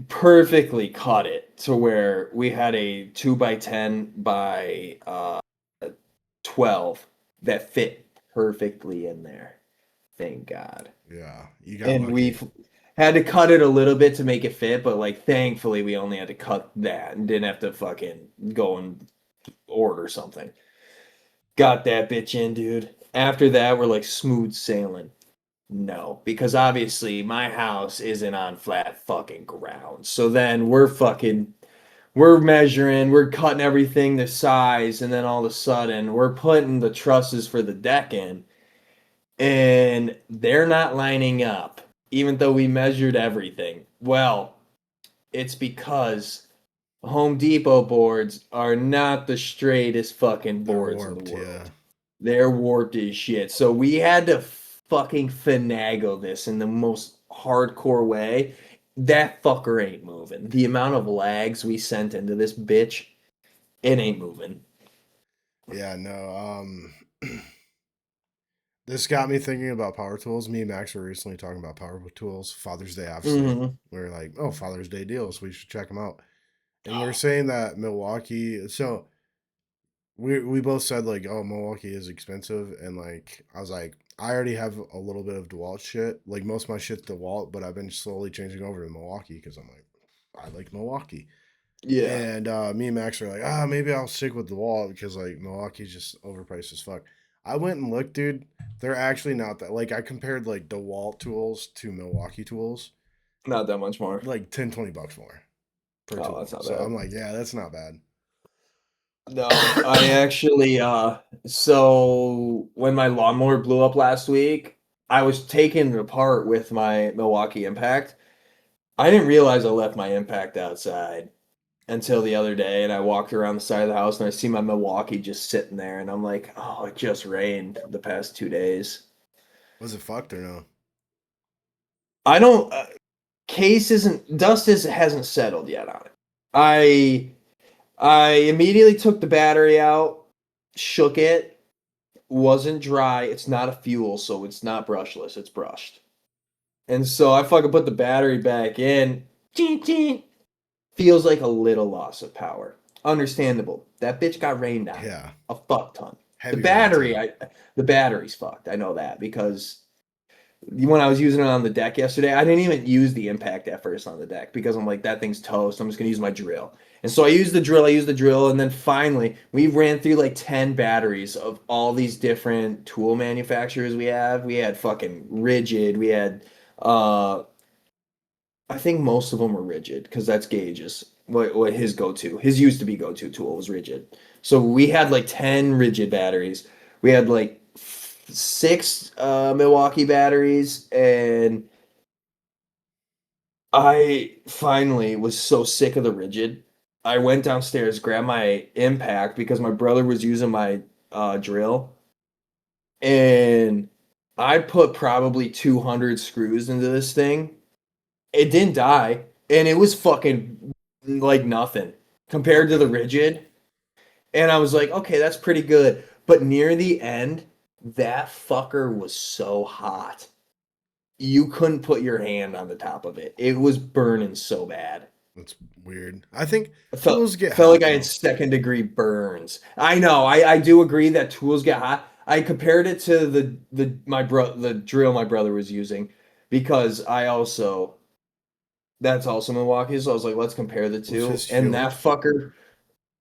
perfectly cut it to where we had a 2 by 10 by 12 that fit perfectly in there. Thank God. Yeah. You got And lucky. we've had to cut it a little bit to make it fit, but like thankfully we only had to cut that and didn't have to fucking go and order something. Got that bitch in, dude. After that, we're like smooth sailing. No, because obviously my house isn't on flat fucking ground. So then we're measuring, we're cutting everything to size, and then all of a sudden we're putting the trusses for the deck in, and they're not lining up, even though we measured everything. Well, it's because Home Depot boards are not the straightest fucking They're boards in the warped. Yeah. world. They're warped as shit. So we had to fucking finagle this in the most hardcore way. That fucker ain't moving. The amount of lags we sent into this bitch, it ain't moving. Yeah. No. This got me thinking about power tools. Me and Max were recently talking about power tools. Father's Day, obviously. Mm-hmm. We were like, oh, Father's Day deals. We should check them out. And we are saying that Milwaukee. So we both said like, oh, Milwaukee is expensive, and like I was like, I already have a little bit of DeWalt shit. Like most of my shit's DeWalt, but I've been slowly changing over to Milwaukee because I'm like, I like Milwaukee. Yeah, And me and Max are like, maybe I'll stick with DeWalt because like Milwaukee's just overpriced as fuck. I went and looked, dude. They're actually not that. Like I compared like DeWalt tools to Milwaukee tools, not that much more. like 10-20 bucks more per Oh, tool. that's not So I'm bad. like, yeah, that's not bad. No, I actually so when my lawnmower blew up last week, I was taking it apart with my Milwaukee Impact. I didn't realize I left my Impact outside until the other day, and I walked around the side of the house and I see my Milwaukee just sitting there, and I'm like, "Oh, it just rained the past 2 days." Was it fucked or no? I don't case isn't dust is hasn't settled yet on it. I I immediately took the battery out, shook it, wasn't dry. It's not a fuel, so it's not brushless. It's brushed. And so I fucking put the battery back in. Ching, ching. Feels like a little loss of power. Understandable. That bitch got rained on. Yeah, A fuck ton. The heavy rain battery, too. I the battery's fucked. I know that because when I was using it on the deck yesterday, I didn't even use the impact at first on the deck because I'm like, that thing's toast. I'm just gonna use my drill. And so I used the drill, and then finally we ran through like 10 batteries of all these different tool manufacturers we have. We had fucking rigid, we had I think most of them were rigid because that's Gage's what his go-to. His used to be go-to tool was rigid. So we had like 10 rigid batteries. We had like six Milwaukee batteries, and I finally was so sick of the rigid. I went downstairs, grabbed my impact because my brother was using my drill, and I put probably 200 screws into this thing. It didn't die, and it was fucking like nothing compared to the Okay, rigid. And I was like, okay, that's pretty good. But near the end, that fucker was so hot. You couldn't put your hand on the top of it. It was burning so bad. that's weird. I think I felt tools get felt like hot I had though. second degree burns. I know. I do agree that tools get hot. I compared it to the drill my brother was using because I also that's also Milwaukee. So I was like, let's compare the Was two. his And that fueled? fucker,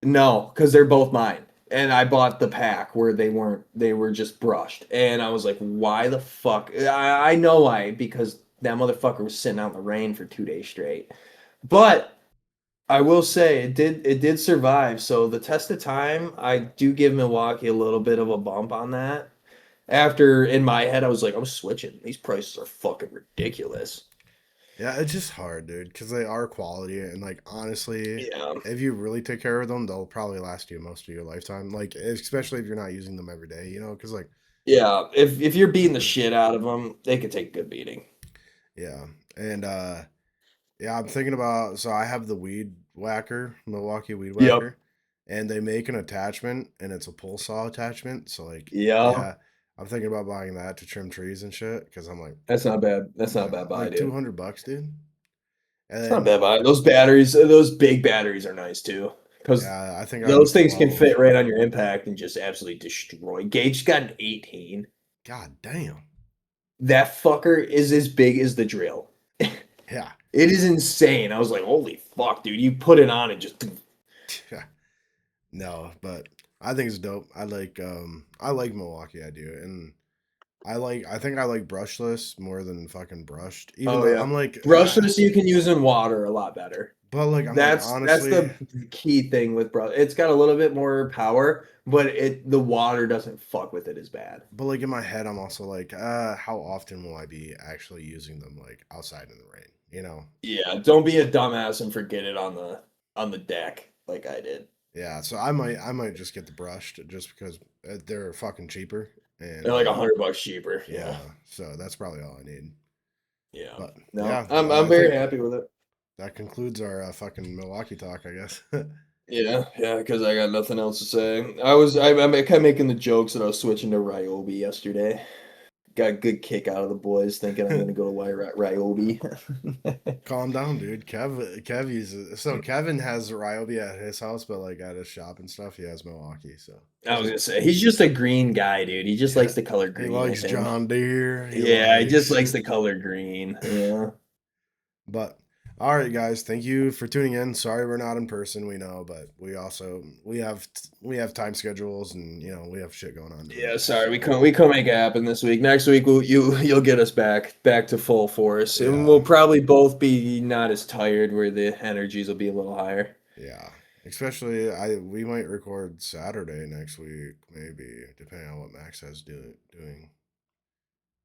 no, because they're both mine. And I bought the pack where they were just brushed. And I was like, why the fuck? I know why, because that motherfucker was sitting out in the rain for 2 days straight. But I will say it did survive. So the test of time, I do give Milwaukee a little bit of a bump on that. After in my head, I was like, I'm switching. These prices are fucking ridiculous. Yeah, it's just hard, dude, because they are quality, and like honestly, Yeah. if you really take care of them, they'll probably last you most of your lifetime. Like especially if you're not using them every day, you know, because like Yeah. If you're beating the shit out of them, they could take a good beating. yeah, and yeah, I'm thinking about. So I have the weed whacker, Milwaukee weed Yep. whacker, and they make an attachment, and it's a pull saw attachment. So like, Yeah. yeah, I'm thinking about buying that to trim trees and shit. Because I'm like, That's not bad. That's not a yeah, bad buy, like dude. 200 bucks, dude. And It's not a then bad buy. Those batteries, those big batteries are nice too. Because yeah, I think I have a those things can 12. fit right on your impact and just absolutely destroy. Gage's got an 18. God damn. That fucker is as big as the drill. Yeah. It is insane. I was like, holy fuck, dude. You put it on and just No, but I think it's dope. I like Milwaukee, I do. And I think I like brushless more than fucking brushed. Even oh though yeah. I'm like Brushless you can use in water a lot better. but like I'm like That's honestly, the key thing with brush. It's got a little bit more power, but the water doesn't fuck with it as bad. but like in my head I'm also like, how often will I be actually using them like outside in the rain, you know? Yeah, don't be a dumbass and forget it on the deck like I did. Yeah, so I might just get the brushed just because they're fucking cheaper They're and like $100 cheaper. Yeah. yeah, so that's probably all I need. Yeah. But No, yeah, I'm I very think happy with it. that concludes our fucking Milwaukee talk, I guess. Yeah, yeah, because I got nothing else to say. I'm kind of making the jokes that I was switching to Ryobi yesterday. Got a good kick out of the boys thinking I'm gonna go to Ryobi. Calm down, dude. Kevin has Ryobi at his house, but like at his shop and stuff, he has Milwaukee. So I was gonna say he's just a green guy, dude. He just likes the color he green, I likes think. John Deere. He Yeah, he just likes, likes the color green. Yeah. but all right, guys. Thank you for tuning in. Sorry we're not in person. We know, but we have time schedules and you know we have shit going on during the Yeah, day. sorry, So we couldn't make it happen this week. Next week you'll get us back to full force, and yeah, we'll probably both be not as tired, where the energies will be a little higher. yeah. Especially we might record Saturday next week, maybe depending on what Max has doing.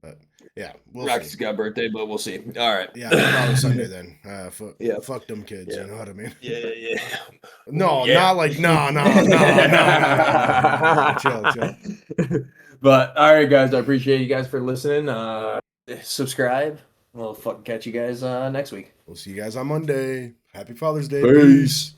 But yeah, we'll see. Roxy's got a birthday, but we'll see. All right. Yeah, probably Sunday then. Yeah, Fuck them kids. yeah, You know what I mean? yeah, yeah. Ooh, No, yeah. not like no, no, no, no, no, no, no, no. Chill, chill. But all right, guys, I appreciate you guys for listening. Subscribe. We'll fucking catch you guys next week. We'll see you guys on Monday. Happy Father's Day. Peace. Peace.